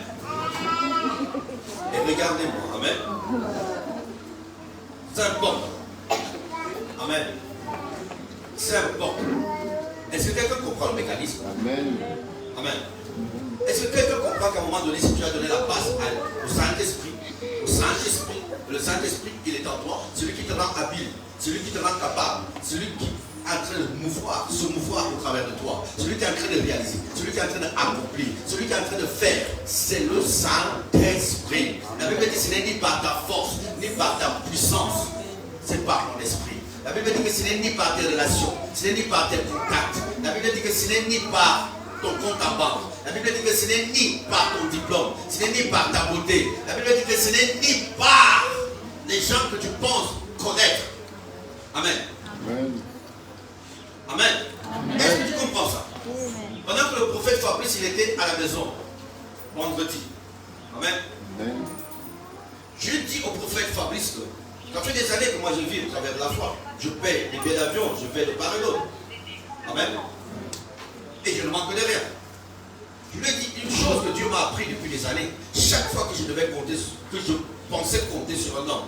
Et regardez-moi. Amen. C'est important. Amen. C'est important. Est-ce que quelqu'un comprend le mécanisme? Amen. Amen. Est-ce que quelqu'un comprend qu'à un moment donné, si tu as donné la passe au Saint-Esprit, le Saint-Esprit, il est en toi, celui qui te rend habile, celui qui te rend capable, celui qui est en train de se mouvoir au travers de toi, celui qui est en train de réaliser, celui qui est en train d'accomplir, celui qui est en train de faire, c'est le Saint-Esprit. La Bible dit que ce n'est ni par ta force, ni par ta puissance, c'est par mon esprit. La Bible dit que ce n'est ni par tes relations, ce n'est ni par tes contacts. La Bible dit que ce n'est ni par ton compte en banque. La Bible dit que ce n'est ni par ton diplôme, ce n'est ni par ta beauté. La Bible dit que ce n'est ni par les gens que tu penses connaître. Amen. Amen. Amen. Est-ce que tu comprends ça? Pendant que le prophète Fabrice, il était à la maison, vendredi. Amen. Amen. Je dis au prophète Fabrice que ça fait des années que moi je vis au travers de la foi. Je paie des billets d'avion, je paie des part et d'autre. Amen. Et je ne manque de rien. Je lui ai dit une chose que Dieu m'a appris depuis des années. Chaque fois que je devais compter, que je pensais compter sur un homme,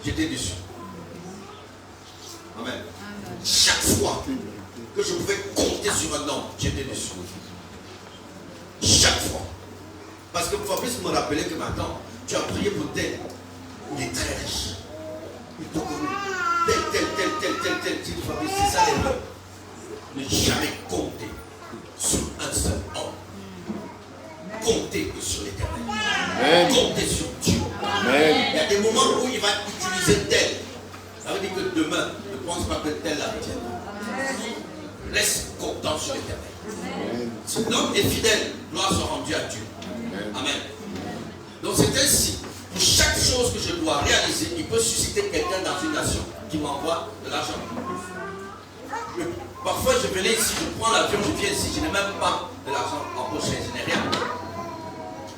j'étais déçu. Amen. Chaque fois que je pouvais compter sur un homme, j'étais déçu. Chaque fois. Parce que Fabrice me rappelait que maintenant, tu as prié pour tel. Il est très riche. Il peut tel. Fabrice, c'est ça l'erreur. Ne jamais compter sur un seul homme. Comptez que sur l'Éternel. Comptez sur Dieu. Amen. Il y a des moments où il va utiliser tel. Ça veut dire que demain, ne pense pas que tel la retiendra. Reste comptant sur l'Éternel. Cet homme est fidèle, gloire soit rendue à Dieu. Amen. Donc c'est ainsi. Pour chaque chose que je dois réaliser, il peut susciter quelqu'un dans une nation qui m'envoie de l'argent. Parfois je venais ici, je prends l'avion, je viens ici, je n'ai même pas de l'argent en poche, je n'ai rien.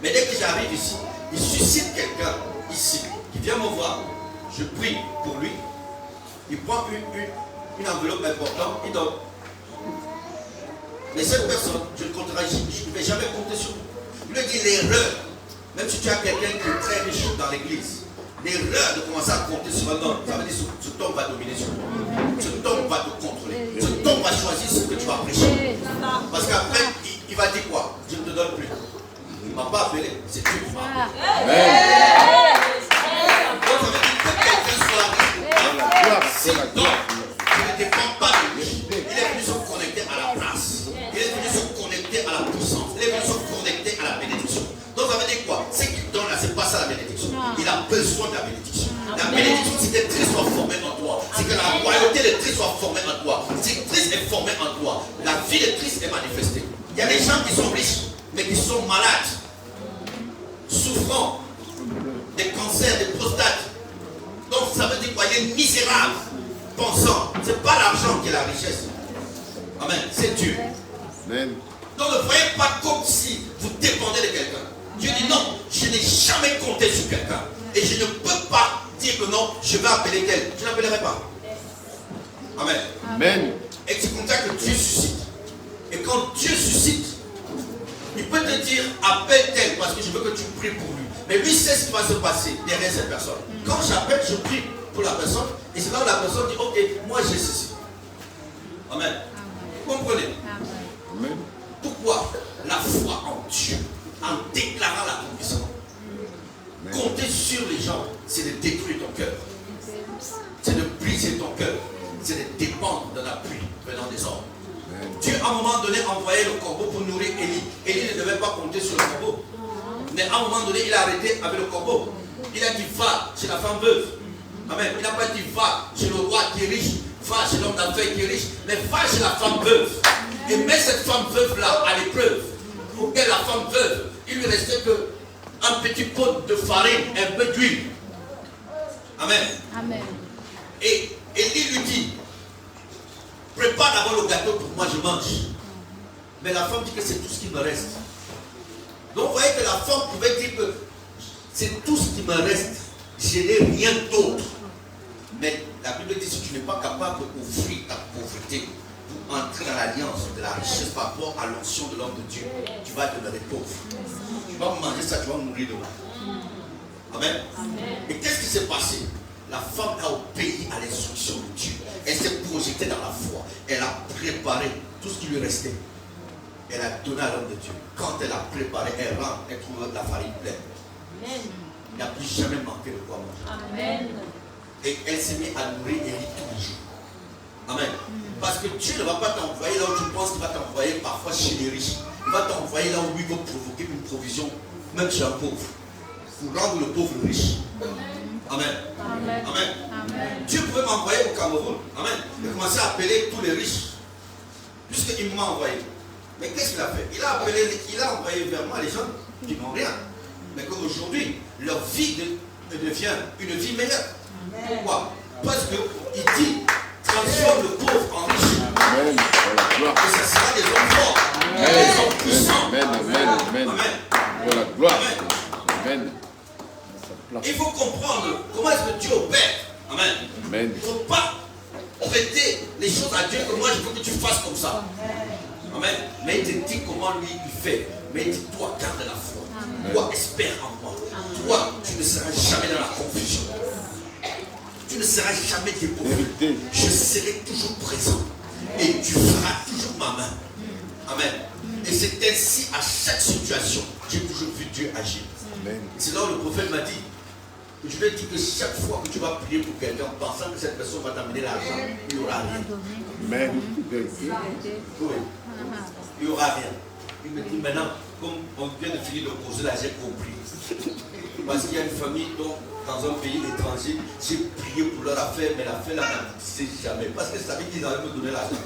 Mais dès que j'arrive ici, il suscite quelqu'un ici qui vient me voir, je prie pour lui, il prend une enveloppe importante, il donne. Mais cette personne, je ne compterai, je ne vais jamais compter sur lui. Je lui dis l'erreur, même si tu as quelqu'un qui est très riche dans l'église, l'erreur de commencer à compter sur un homme, ça veut dire que cet homme va dominer sur toi. Cet homme va te contrôler. Cet homme va choisir ce que tu vas prêcher. Parce qu'après, il va dire quoi? Je ne te donne plus. Il ne m'a pas appelé, c'est Dieu qui m'a appelé. Donc ça veut dire que quelqu'un soit riche. Cet homme, je ne dépends pas de lui. Il est venu se connecter à la place. Il est venu se connecter à la puissance. Il est venu se connecter à la bénédiction. Donc ça veut dire quoi? Ce qu'il donne là, c'est pas ça la bénédiction. Il a besoin de la bénédiction. La bénédiction, c'est que Christ soit formé en toi. C'est que la royauté de Christ soit formée en toi. Si Christ est formé en toi, la vie de Christ est manifestée. Il y a des gens qui sont riches, mais qui sont malades, souffrant des cancers, des prostates. Donc ça veut dire quoi? Il est misérable, pensant. Ce n'est pas l'argent qui est la richesse. Amen. C'est Dieu. Amen. Donc ne voyez pas comme si vous dépendez de quelqu'un. Dieu dit non, je n'ai jamais compté sur quelqu'un. Et je ne peux pas dire que non, je vais appeler tel. Je n'appellerai pas. Amen. Amen. Et c'est comme ça que Dieu suscite. Et quand Dieu suscite, il peut te dire appelle tel parce que je veux que tu pries pour lui. Mais lui sait ce qui va se passer derrière cette personne. Quand j'appelle, je prie pour la personne. Et c'est là où la personne dit ok, moi j'ai ceci. Amen. Vous comprenez? Amen. Pourquoi? La foi en Dieu, en déclarant l'accomplissement. Compter sur les gens, c'est de détruire ton cœur. C'est de briser ton cœur. C'est de dépendre d'un appui venant des hommes. Dieu, à un moment donné, envoyait le corbeau pour nourrir Élie. Élie ne devait pas compter sur le corbeau. Mais à un moment donné, il a arrêté avec le corbeau. Il a dit va chez la femme veuve. Amen. Il n'a pas dit va chez le roi qui est riche, va chez l'homme d'affaires qui est riche, mais va chez la femme veuve. Et met cette femme veuve-là à l'épreuve. Pour que la femme veuve, il lui restait que un petit pot de farine, un peu d'huile. Amen. Amen. Et Élie lui dit, prépare d'abord le gâteau pour moi, je mange. Mais la femme dit que c'est tout ce qui me reste. Donc vous voyez que la femme pouvait dire que c'est tout ce qui me reste. Je n'ai rien d'autre. Mais La Bible dit si tu n'es pas capable d'offrir ta pauvreté pour entrer dans l'alliance de la richesse par rapport à l'onction de l'homme de Dieu, tu vas demeurer pauvre. Tu vas manger ça, tu vas mourir demain. Amen. Et qu'est-ce qui s'est passé? La femme a obéi à l'instruction de Dieu. Elle s'est projetée dans la foi. Elle a préparé tout ce qui lui restait. Elle a donné à l'homme de Dieu. Quand elle a préparé, elle rentre, elle trouve la farine pleine. Amen. Il n'a plus jamais manqué de quoi manger. Amen. Et elle s'est mise à nourrir Élie tous les jours. Amen. Parce que Dieu ne va pas t'envoyer là où tu penses qu'il va t'envoyer parfois chez les riches. Il va t'envoyer là où il va provoquer une provision, même chez un pauvre, pour rendre le pauvre riche. Amen. Amen. Amen. Amen. Dieu pouvait m'envoyer au Cameroun. Amen. Et commencer à appeler tous les riches. Puisqu'il m'a envoyé. Mais qu'est-ce qu'il a fait? Il a envoyé vers moi les gens qui n'ont rien. Mais qu'aujourd'hui, leur vie devient une vie meilleure. Pourquoi? Parce qu'il dit, transforme le pauvre en riche. Amen. Et ce sera des hommes forts, des hommes puissants. Amen. Amen. Amen. Amen. Pour la gloire. Amen. Il faut comprendre comment est-ce que Dieu opère. Amen. Amen. Il ne faut pas prêter les choses à Dieu que moi je veux que tu fasses comme ça. Amen. Mais il te dit comment lui il fait. Mais il dit toi garde la foi. Toi espère en moi. Toi tu ne seras jamais dans la confusion. Tu ne seras jamais dépourvu. Je serai toujours présent. Et tu feras toujours ma main. Amen. Et c'est ainsi à chaque situation. J'ai toujours vu Dieu agir. C'est là où le prophète m'a dit. Je lui ai dit que chaque fois que tu vas prier pour quelqu'un, pensant que cette personne va t'amener l'argent, il n'y aura rien. Amen. Oui. Il n'y aura rien. Il me dit maintenant, comme on vient de finir de poser là, j'ai compris. Parce qu'il y a une famille dont, dans un pays étranger, j'ai prié pour leur affaire, mais l'affaire là n'aboutissait jamais. Parce que je savais qu'ils allaient me donner l'argent.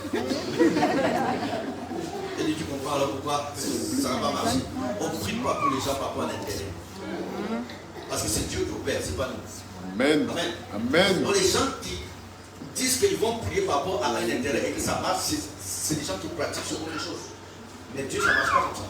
Et dit, tu comprends alors pourquoi ça ne va pas marcher. On ne prie pas pour les gens par rapport à l'intérêt. Parce que c'est Dieu qui opère, ce n'est pas nous. Amen. Amen. Amen. Donc les gens qui disent qu'ils vont prier par rapport à un intérêt et que ça marche, c'est des gens qui pratiquent sur autre chose. Mais Dieu, ça ne marche pas comme ça.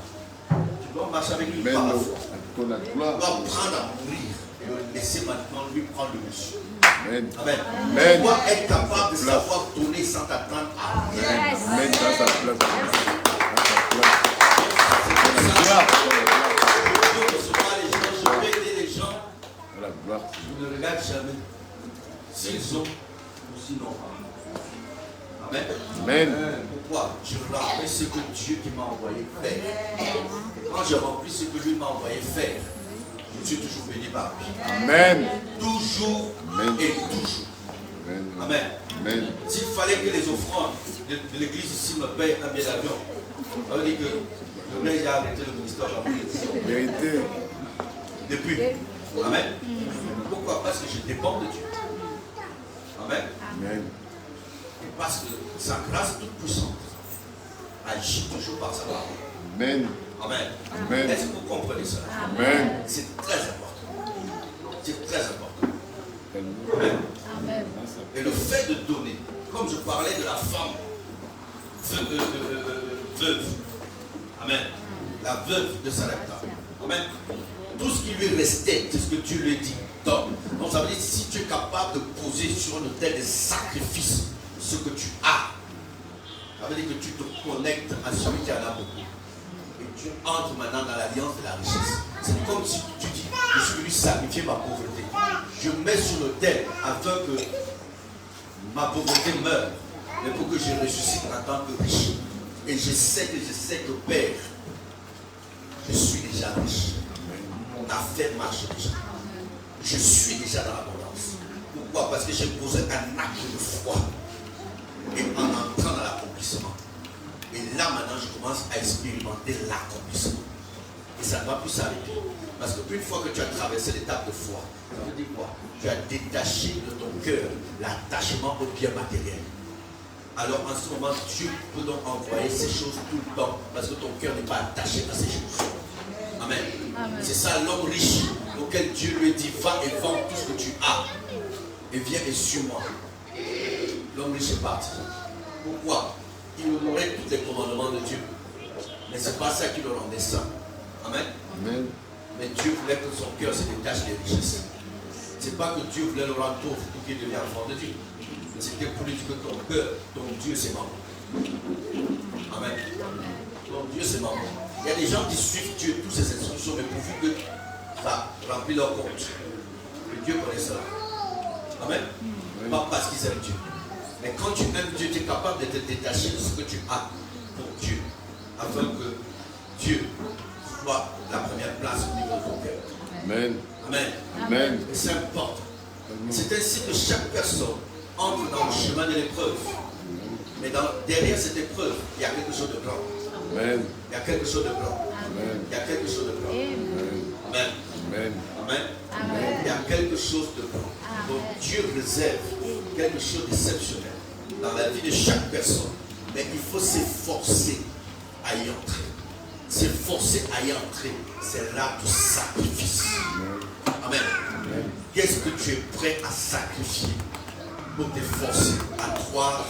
Tu dois marcher avec lui par la foi. Pour la Tu gloire. dois apprendre à mourir et le laisser maintenant lui prendre le dessus. Amen. Amen. Amen. Tu dois être capable de savoir donner sans t'attendre à rien. Amen. Dans sa place. Dans C'est sa ça. place. Je peux recevoir les gens, je peux aider les gens. Pour la gloire. Je ne regarde jamais s'ils ont ou s'ils n'ont pas. Amen. Amen. Pourquoi? Je remplis ce que Dieu qui m'a envoyé faire. Quand je remplis ce que lui m'a envoyé faire, je suis toujours béni par lui. Amen. Toujours Amen. et toujours. Amen. Amen. Amen. S'il fallait que les offrandes de l'église ici me payent un billet d'avion, ça veut dire que le mec a arrêté le ministère de la prière. Vérité. Depuis. Amen. Pourquoi? Parce que je dépends de Dieu. Amen. Amen. Et parce que sa grâce toute puissante agit toujours par sa parole. Amen. Amen. Amen. Est-ce que vous comprenez cela? Amen. C'est très important. C'est très important. Amen. Amen. Et le fait de donner, comme je parlais de la femme veuve. Amen. La veuve de Sarepta. Amen. Tout ce qui lui restait, c'est ce que Dieu lui dit. Donc ça veut dire si tu es capable de poser sur un autel de sacrifice ce que tu as, ça veut dire que tu te connectes à celui qui en a beaucoup. Et tu entres maintenant dans l'alliance de la richesse. C'est comme si tu dis, je suis venu sacrifier ma pauvreté. Je mets sur l'autel afin que ma pauvreté meure, mais pour que je ressuscite en tant que riche. Et je sais que Père, je suis déjà riche. Mon affaire marche déjà. Je suis déjà dans l'abondance. Pourquoi? Parce que j'ai posé un acte de foi. Et en entrant dans l'accomplissement. Et là maintenant, je commence à expérimenter l'accomplissement. Et ça ne va plus s'arrêter. Parce qu'une fois que tu as traversé l'étape de foi, ça veut dire quoi? Tu as détaché de ton cœur l'attachement au bien matériel. Alors en ce moment, Dieu peut donc envoyer ces choses tout le temps. Parce que ton cœur n'est pas attaché à ces choses. Amen. C'est ça l'homme riche auquel Dieu lui dit, va et vends tout ce que tu as. Et viens et suis-moi. L'homme riche est parti. Pourquoi? Il honorait tous les commandements de Dieu. Mais ce n'est pas ça qui le rendait saint. Amen. Amen. Mais Dieu voulait que son cœur se détache des richesses. Ce n'est pas que Dieu voulait le rendre pauvre pour qu'il devienne enfant de Dieu. c'était pour lui dire que ton cœur, ton Dieu, c'est maman. Amen. Ton Dieu, c'est maman. Il y a des gens qui suivent Dieu, toutes ses instructions, mais pourvu que ça remplit leur compte. Et Dieu connaît cela. Amen. Pas parce qu'ils aiment Dieu. Mais quand tu aimes Dieu, tu es capable de te détacher de ce que tu as pour Dieu. Afin que Dieu soit la première place au niveau de ton cœur. Amen. Amen. Amen. Et c'est important. C'est ainsi que chaque personne entre dans le chemin de l'épreuve. Mais derrière cette épreuve, il y a quelque chose de grand. Amen. Il y a quelque chose de grand. Amen. Il y a quelque chose de grand. Amen. Amen. Amen. Il y a quelque chose de grand. Donc Dieu réserve quelque chose d'exceptionnel dans la vie de chaque personne. Mais il faut s'efforcer à y entrer. S'efforcer à y entrer, c'est là du sacrifice. Amen. Qu'est-ce que tu es prêt à sacrifier pour t'efforcer à croire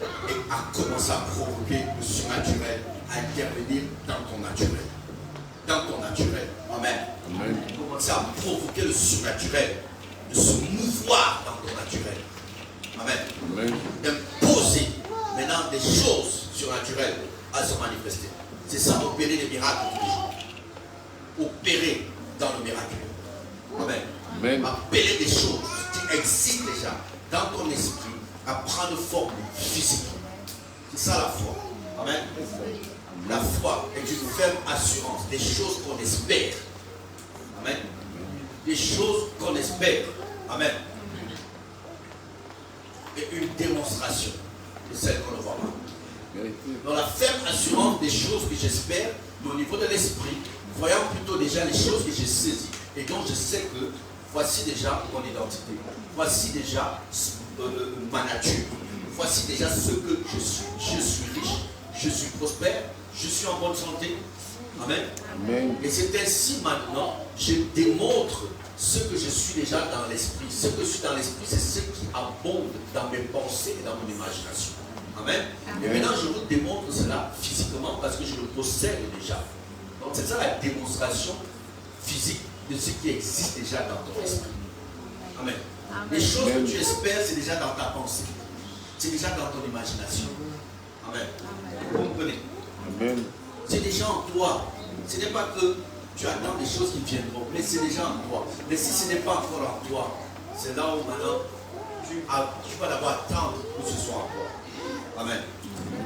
et à commencer à provoquer le surnaturel, à intervenir dans ton naturel. Dans ton naturel. Amen. Amen. Commencer à provoquer le surnaturel, de se mouvoir dans ton naturel. Amen. Amen. D'imposer maintenant des choses surnaturelles à se manifester. C'est ça, opérer les miracles tous les jours. Opérer dans le miracle. Amen. Amen. Appeler des choses qui existent déjà dans ton esprit à prendre forme physique. C'est ça la foi. Amen. La foi est une ferme assurance des choses qu'on espère. Amen. Des choses qu'on espère. Amen. Et une démonstration de celle qu'on ne voit pas. Dans la ferme assurance des choses que j'espère, mais au niveau de l'esprit, voyant plutôt déjà les choses que j'ai saisies. Et donc je sais que voici déjà mon identité. Voici déjà ma nature. Voici déjà ce que je suis. Je suis riche, je suis prospère, je suis en bonne santé. Amen. Amen. Et c'est ainsi maintenant, je démontre ce que je suis déjà dans l'esprit. Ce que je suis dans l'esprit, c'est ce qui abonde dans mes pensées et dans mon imagination. Amen. Et maintenant, je vous démontre cela physiquement parce que je le possède déjà. Donc, c'est ça la démonstration physique de ce qui existe déjà dans ton esprit. Amen. Les choses que tu espères, c'est déjà dans ta pensée. C'est déjà dans ton imagination. Amen. Vous comprenez? Amen. C'est déjà en toi. Ce n'est pas que tu attends des choses qui viendront, mais c'est déjà en toi. Mais si ce n'est pas encore en toi, c'est là où maintenant tu vas d'abord attendre que ce soit en toi. Amen.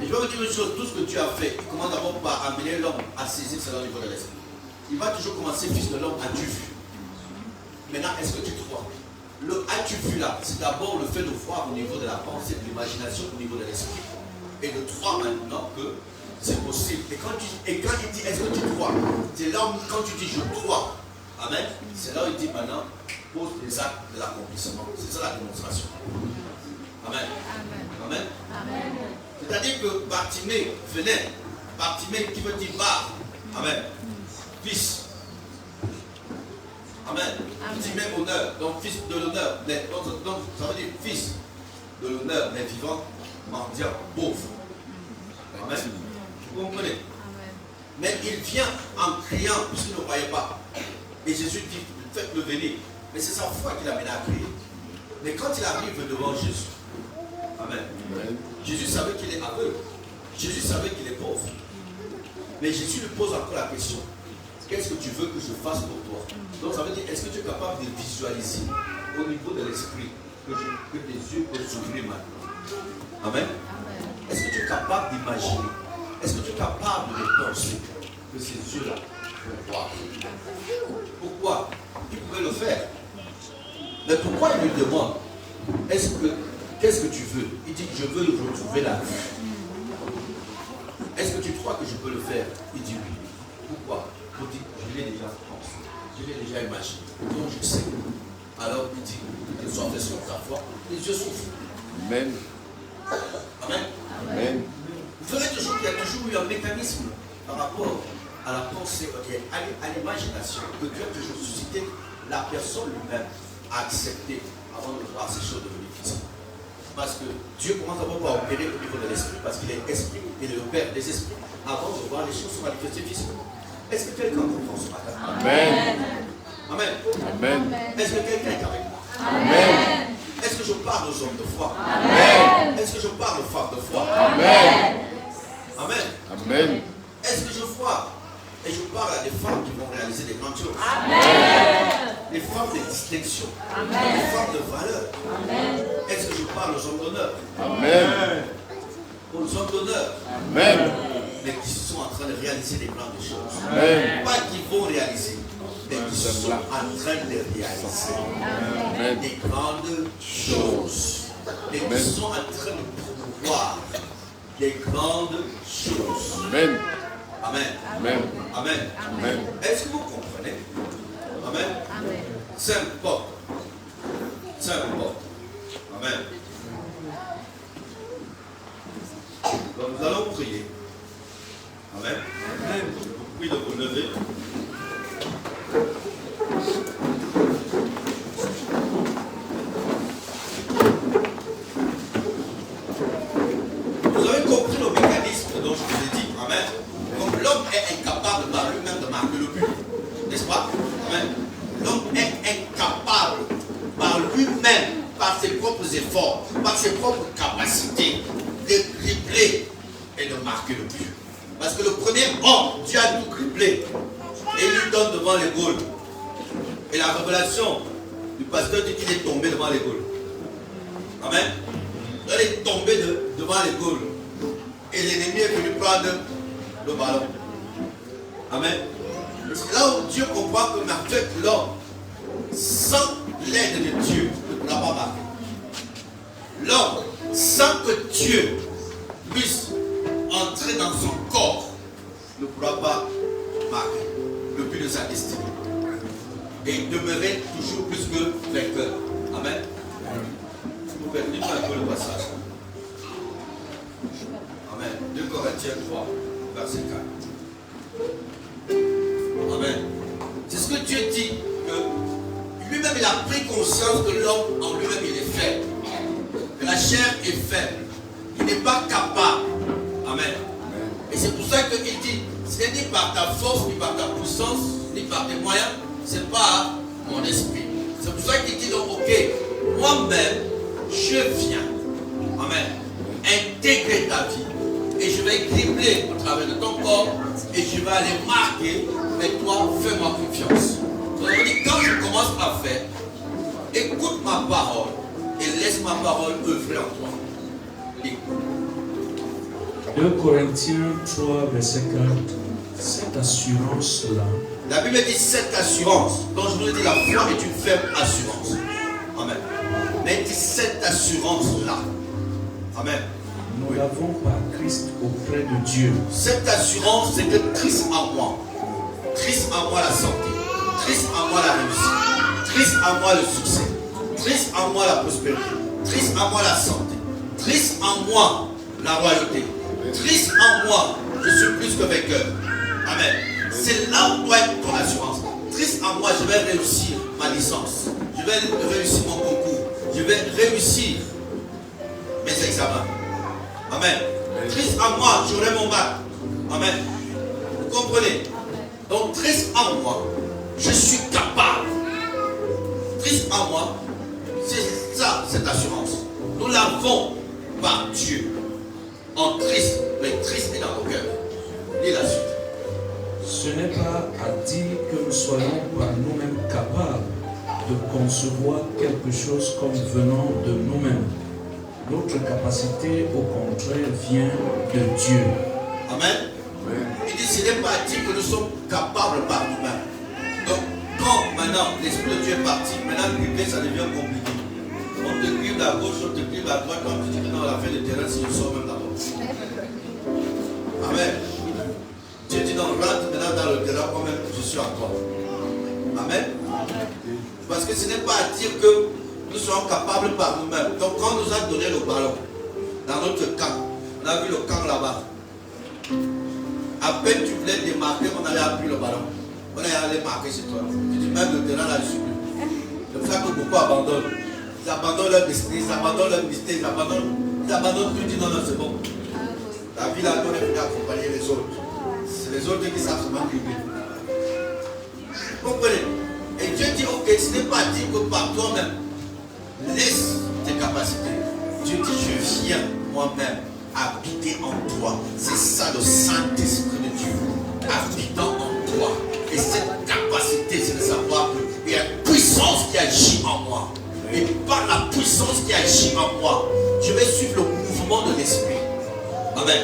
Et je vais vous dire une chose, tout ce que tu as fait, il commence d'abord par amener l'homme à saisir cela au niveau de l'esprit. Il va toujours commencer, fils de l'homme, as-tu vu? Maintenant, est-ce que tu crois? Le as-tu vu là, c'est d'abord le fait de voir au niveau de la pensée, de l'imagination, au niveau de l'esprit. Et de croire maintenant que c'est possible. Et quand il dit est-ce que tu crois, c'est là où quand tu dis je crois, amen, c'est là où il dit maintenant pose les actes de l'accomplissement. C'est ça la démonstration. Amen. Amen. Amen. C'est-à-dire que Bartimée venait, Bartimée qui veut dire bar, amen, fils. Amen. Bartimée honneur, donc fils de l'honneur, donc ça veut dire fils de l'honneur, mais vivant, mendiant, pauvre. Amen. Vous comprenez? Amen. Mais il vient en criant, puisqu'il ne croyait pas. Et Jésus dit, faites-le venir. Mais c'est sa foi qui l'a mené à crier. Mais quand il arrive devant Jésus, amen. Amen. Jésus savait qu'il est aveugle. Jésus savait qu'il est pauvre. Mais Jésus lui pose encore la question. Qu'est-ce que tu veux que je fasse pour toi? Donc ça veut dire, est-ce que tu es capable de visualiser au niveau de l'esprit que tes yeux peuvent s'ouvrir maintenant? Amen. Est-ce que tu es capable d'imaginer? Est-ce que tu es capable de penser que ces yeux-là vont voir? Pourquoi? Il pouvait le faire. Mais pourquoi il lui demande? Qu'est-ce que tu veux? Il dit, je veux retrouver la vue. Est-ce que tu crois que je peux le faire? Il dit oui. Pourquoi? Il dit, je l'ai déjà pensé. Je l'ai déjà imaginé. Donc je sais. Alors il dit, que soit fait sur ta foi, les yeux s'ouvrent. Amen. Amen. Amen. Vous verrez toujours qu'il y a toujours eu un mécanisme par rapport à la pensée, à l'imagination, que Dieu a toujours suscité la personne lui-même à accepter avant de voir ces choses devenir physiques. Parce que Dieu commence d'abord par opérer au niveau de l'esprit, parce qu'il est esprit et le Père des esprits, avant de voir les choses se manifester physiquement. Est-ce que quelqu'un comprend ce matin? Amen. Amen. Amen. Est-ce que quelqu'un est avec moi? Amen. Est-ce que que je parle aux hommes de foi? Amen. Est-ce que je parle aux femmes de foi? Amen. Amen. Amen. Est-ce que je vois et je parle à des femmes qui vont réaliser des grandes choses? Amen. Des femmes de distinction. Amen. Des femmes de valeur. Amen. Est-ce que je parle aux hommes d'honneur? Amen. Aux hommes d'honneur, Amen. mais qui sont en train de réaliser des grandes choses. Amen. Pas qui vont réaliser, mais qui sont en train de réaliser Amen. des grandes choses. Et qui sont en train de promouvoir des grandes choses. Amen. Amen. Amen. Amen. Amen. Est-ce que vous comprenez? Amen. C'est important. C'est important. Amen. Donc nous allons prier. Amen. Je vous prie de vous lever. Vous avez compris le mécanisme dont je vous ai dit. Amen. Donc l'homme est incapable par lui-même de marquer le but. N'est-ce pas? Amen. L'homme est incapable par lui-même, par ses propres efforts, par ses propres capacités, de dribbler et de marquer le but. Parce que le premier homme, Dieu a tout criblé et il lui donne devant les Gaules. Et la révélation du pasteur dit qu'il est tombé devant les Gaules. Amen. Il est tombé devant les Gaules. Et l'ennemi est venu prendre le ballon. Amen. C'est là où Dieu comprend que avec l'homme, sans l'aide de Dieu, ne pourra pas marquer. L'homme, sans que Dieu puisse entrer dans son corps, ne pourra pas marquer le but de sa destinée. Et demeurer toujours plus que vainqueur. Amen. Vous pouvez lire un peu le passage. Amen. 2 Corinthiens 3, verset 4. Amen. C'est ce que Dieu dit, que lui-même il a pris conscience que l'homme en lui-même il est faible. Que la chair est faible. Il n'est pas capable. Amen. Et c'est pour ça qu'il dit, ce n'est ni par ta force, ni par ta puissance, ni par tes moyens, c'est pas mon esprit. C'est pour ça qu'il dit donc, ok, moi-même, je viens. Amen. Intégrer ta vie. Et je vais dribbler au travers de ton corps et je vais aller marquer, mais toi, fais-moi confiance. Donc on dit, quand je commence à faire, écoute ma parole et laisse ma parole œuvrer en toi. Écoute. 2 Corinthiens 3, verset 4. Cette assurance-là, La Bible dit cette assurance, dont je vous ai dit la foi est une ferme assurance. Amen. Mais il dit cette assurance-là. Amen. nous l'avons par Christ auprès de Dieu. Cette assurance, c'est que Christ en moi. Christ en moi la santé. Christ en moi la réussite. Christ en moi le succès. Christ en moi la prospérité. Christ en moi la santé. Christ en moi la royauté. Christ en moi, je suis plus que vainqueur. Amen. C'est là où doit être ton assurance. Christ en moi, je vais réussir ma licence. Je vais réussir mon concours. Je vais réussir mes examens. Amen. Christ en moi, j'aurai mon bac. Amen. Vous comprenez? Donc Christ en moi, je suis capable. Christ en moi, c'est ça, cette assurance. Nous l'avons par Dieu. En Christ, mais Christ est dans nos cœurs. Lis la suite. Ce n'est pas à dire que nous soyons par nous-mêmes capables de concevoir quelque chose comme venant de nous-mêmes. Notre capacité, au contraire, vient de Dieu. Amen. Il dit, ce n'est pas à dire que nous sommes capables par nous-mêmes. Donc, quand maintenant l'Esprit de Dieu est parti, maintenant dribbler, ça devient compliqué. On te dribble à gauche, on te dribble à droite, on te dit que non, on a fait le terrain, si je sors même d'abord. Amen. Dieu dit, non, rentre maintenant dans le terrain, moi-même, je suis à toi. Amen. Parce que ce n'est pas à dire que nous sommes capables par nous-mêmes. Donc, quand on nous a donné le ballon, dans notre camp, on a vu le camp là-bas. À peine tu voulais démarquer, on avait appris le ballon. On est allé marquer chez toi. Tu dis, même le terrain là, je suis plus. C'est pour ça que beaucoup abandonnent. Ils abandonnent leur destinée, ils abandonnent leur mystère, ils abandonnent tout, ils disent non, non, c'est bon. La vie là, on est venu accompagner les autres. C'est les autres qui savent seulement dribbler. Vous comprenez? Et Dieu dit, ok, ce n'est pas dit que par toi-même, laisse tes capacité. Dieu dit, je viens moi-même habiter en toi. C'est ça le Saint-Esprit de Dieu. Habitant en toi. Et cette capacité, c'est de savoir qu'il y a une puissance qui agit en moi. Et par la puissance qui agit en moi, je vais suivre le mouvement de l'Esprit. Amen.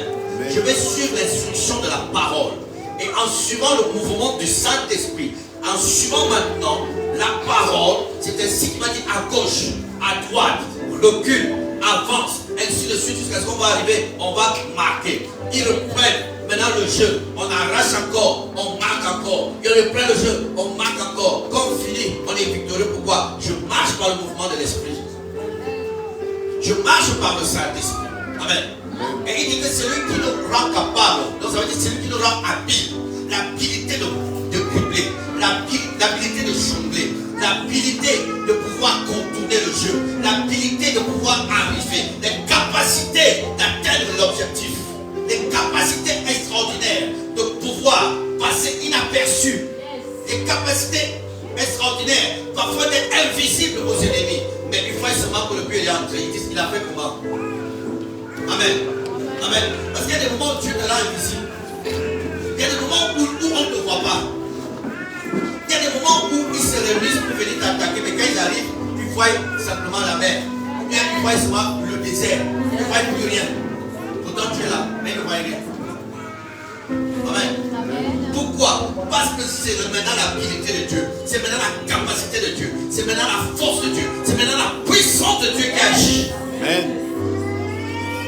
Je vais suivre l'instruction de la parole. Et en suivant le mouvement du Saint-Esprit, en suivant maintenant la parole, c'est ainsi qu'il m'a dit à gauche, à droite, recule, avance, ainsi de suite, jusqu'à ce qu'on va arriver, on va marquer. Ils reprennent maintenant le jeu, on arrache encore, on marque encore. Ils reprennent le jeu, on marque encore. Comme fini, on est victorieux. Pourquoi? Je marche par le mouvement de l'Esprit. Je marche par le Saint-Esprit. Amen. Et il dit que c'est lui qui nous rend capable. Donc ça veut dire c'est lui qui nous rend habile. L'habilité de dribbler, l'habilité de jongler, l'habilité de pouvoir contourner le jeu, l'habilité de pouvoir arriver, les capacités d'atteindre l'objectif, les capacités extraordinaires de pouvoir passer inaperçu, les capacités extraordinaires parfois d'être invisibles aux ennemis. Mais il faut seulement que le but est entré. Ils disent, il a fait comment? Amen. Amen. Parce qu'il y a des moments où Dieu te rend invisible. Il y a des moments où on ne te voit pas. Il y a des moments où ils se réunissent pour venir t'attaquer, mais quand ils arrivent, ils voient simplement la mer. Ou bien ils voient seulement le désert. Ils ne voient plus rien. Pourtant tu es là, mais ils ne voient rien. Amen. Pourquoi? Parce que c'est maintenant l'habilité de Dieu. C'est maintenant la capacité de Dieu. C'est maintenant la force de Dieu. C'est maintenant la puissance de Dieu qui agit. Amen.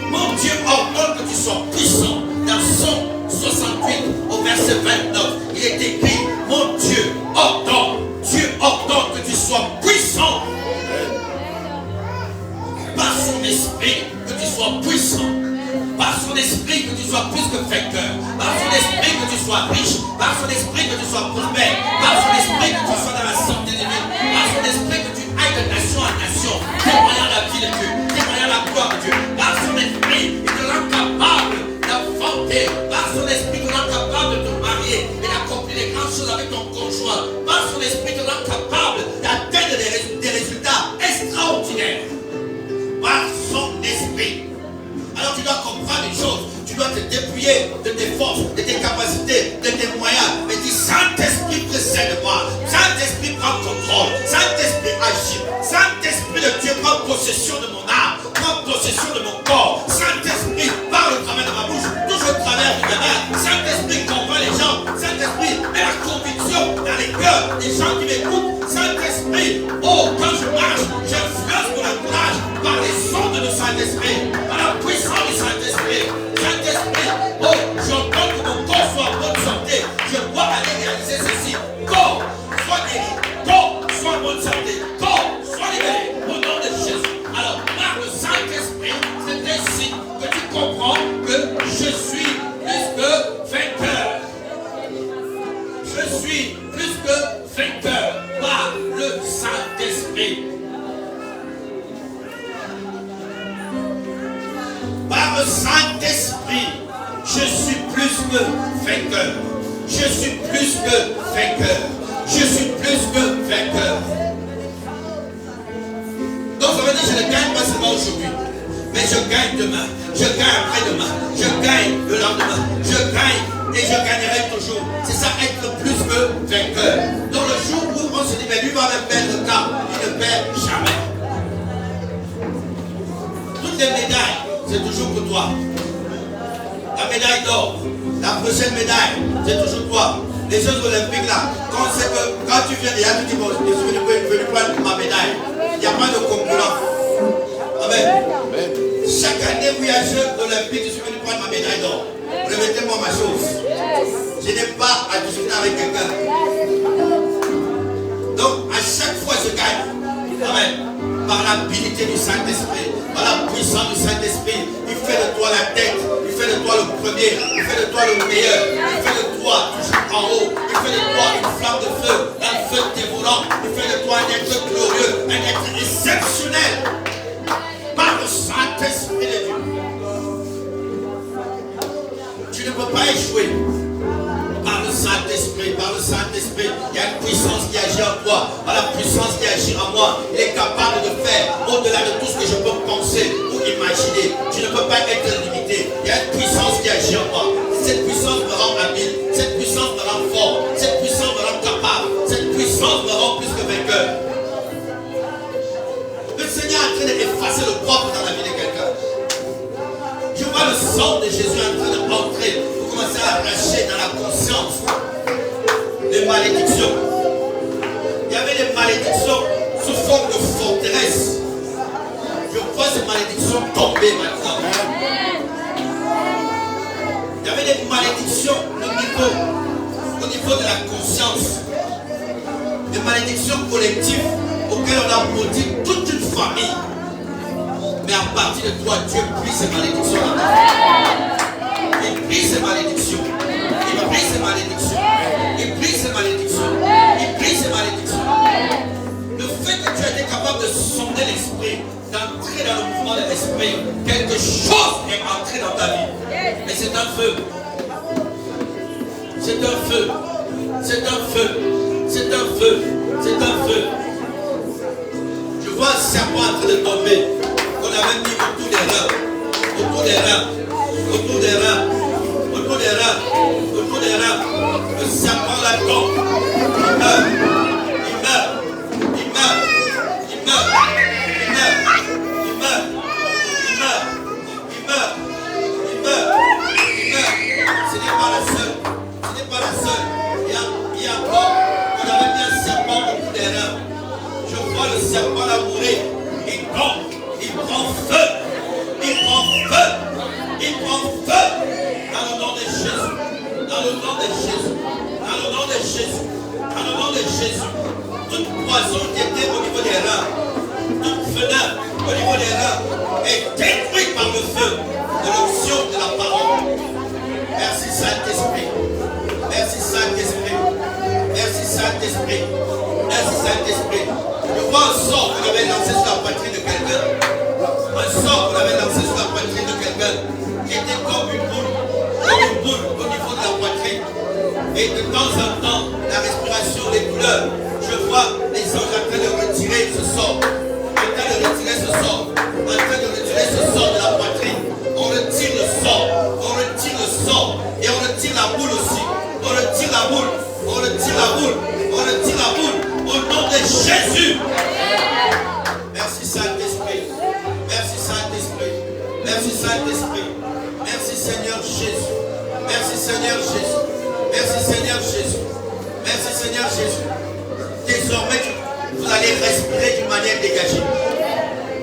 Mon Dieu ordonne que tu sois puissant. Dans Psaume 68 au verset 29, il est écrit, mon Dieu ordonne que tu sois puissant. Par son esprit, que tu sois puissant. Par son esprit, que tu sois plus que vainqueur. Par son esprit, que tu sois riche. Par son esprit, que tu sois prospère. Par son esprit, que tu sois dans la santé divine. Par son esprit, que tu ailles de nation en nation, témoignant la vie de Dieu, témoignant la gloire de Dieu. Par son esprit, il te rend capable d'enfanter. Par son esprit, il te rend capable de te marier et d'accomplir les grandes choses avec ton conjoint. Par son esprit, il te rend capable d'atteindre des résultats extraordinaires. Par son esprit. Alors tu dois comprendre une chose. Tu dois te dépouiller de tes forces, de tes capacités, de tes moyens. Mais dis, Saint-Esprit précède-moi. Saint-Esprit prend contrôle. Saint-Esprit agit. Saint-Esprit de Dieu prend possession de mon âme. Prend possession de mon corps. Saint-Esprit parle au travers de ma bouche. Touche au travers de mes mains. Saint-Esprit convainc les gens. Saint-Esprit met la conviction dans les cœurs des gens qui m'écoutent. Saint-Esprit, oh, quand je marche, j'influence mon entourage par les ondes du Saint-Esprit, par la puissance du Saint-Esprit. Saint-Esprit, oh, j'entends que mon corps soit en bonne santé. Je dois aller réaliser ceci. Corps, sois guéri. Corps, sois en bonne santé. Corps, sois libéré. Au nom de Jésus. Alors, par le Saint-Esprit, c'est ainsi que tu comprends que je suis plus que vainqueur. Je suis plus que vainqueur par le Saint-Esprit. Par le Saint-Esprit, je suis plus que vainqueur. Je suis plus que vainqueur. Je suis plus que vainqueur. Donc ça veut dire que je ne gagne pas seulement aujourd'hui, mais je gagne demain, je gagne après-demain, je gagne le lendemain, je gagne et je gagnerai toujours. C'est ça, être plus que vainqueur. Donc le jour où on se dit, mais lui va me perdre le temps, il ne perd jamais. Toutes les médailles, c'est toujours pour toi. La médaille d'or, la prochaine médaille, c'est toujours toi. Les Jeux Olympiques là, quand on sait que quand tu viens, il y a tout qui vont, je suis venu prendre ma médaille. Il n'y a pas de concurrence. Amen. Chaque année où il y a Jeux Olympiques, je suis venu prendre ma médaille d'or. Remettez-moi ma chose. Je n'ai pas à discuter avec quelqu'un. Donc à chaque fois je gagne. Amen. Par l'habilité du Saint-Esprit, par la puissance du Saint-Esprit, il fait de toi la tête, il fait de toi le premier, il fait de toi le meilleur, il fait de toi toujours en haut, il fait de toi une flamme de feu, un feu dévorant, il fait de toi un être glorieux, un être exceptionnel, par le Saint-Esprit de Dieu. Tu ne peux pas échouer. Par le Saint-Esprit, il y a une puissance qui agit en toi. Par la puissance qui agit en moi, il est capable de faire au-delà de tout ce que je peux Cette puissance me rend plus que vainqueur. Le Seigneur est en train d'effacer le propre dans la vie de quelqu'un. Je vois le sang de Jésus en train d'entrer pour commencer à arracher dans la conscience les malédictions. Il y avait des malédictions sous forme de forteresse. Je vois ces malédictions tomber maintenant. Il y avait des malédictions au niveau de la conscience. Des malédictions collectives auxquelles on a maudit toute une famille. Mais à partir de toi, Dieu brise ces malédictions. Il brise ces malédictions. Il brise ces malédictions. Il brise ces malédictions. Il brise ces malédictions. Le fait que tu as été capable de sonder l'esprit, d'entrer dans le mouvement de l'esprit, quelque chose est entré dans ta vie. Et c'est un feu. C'est un feu. C'est un feu. C'est un feu. C'est un feu. Je vois un serpent en train de tomber. On avait mis autour des reins. Autour des reins. Autour des reins. Autour des reins. Autour des reins. Le serpent là tombe. Il meurt. Il meurt. Il meurt. Il meurt. Il meurt. Il meurt. Il meurt. Il meurt. Il meurt. Il meurt. Ce n'est pas la seule. Ce n'est pas la seule. Il y a encore. On avait mis un serpent au bout des reins. Je vois le serpent là mourir. Il tombe. Il prend feu. Il prend feu. Il prend feu. Dans le nom de Jésus. Dans le nom de Jésus. Dans le nom de Jésus. Dans le nom de Jésus. Toute poison qui était au niveau des reins. Toute fenêtre au niveau des reins est détruite par le feu de l'onction de la parole. Merci Saint-Esprit. Merci Saint-Esprit. Merci Saint-Esprit. Merci Saint-Esprit. Je vois un sort qu'on avait lancé sur la poitrine de quelqu'un. Un sort qu'on avait lancé sur la poitrine de quelqu'un qui était comme une boule au niveau de la poitrine. Et de temps en temps, la respiration, les douleurs, je vois les anges en train de retirer ce sort. En train de retirer ce sort. En train de retirer ce sort de la poitrine. On retire le sort. On retire le sort. Et on retire la boule aussi. On retire la boule. On retire la boule. On retire la boule. Au nom de Jésus. Merci Saint-Esprit. Merci Saint-Esprit. Merci Saint-Esprit. Merci Seigneur Jésus. Merci Seigneur Jésus. Merci Seigneur Jésus. Merci Seigneur Jésus. Désormais, vous allez respirer d'une manière dégagée.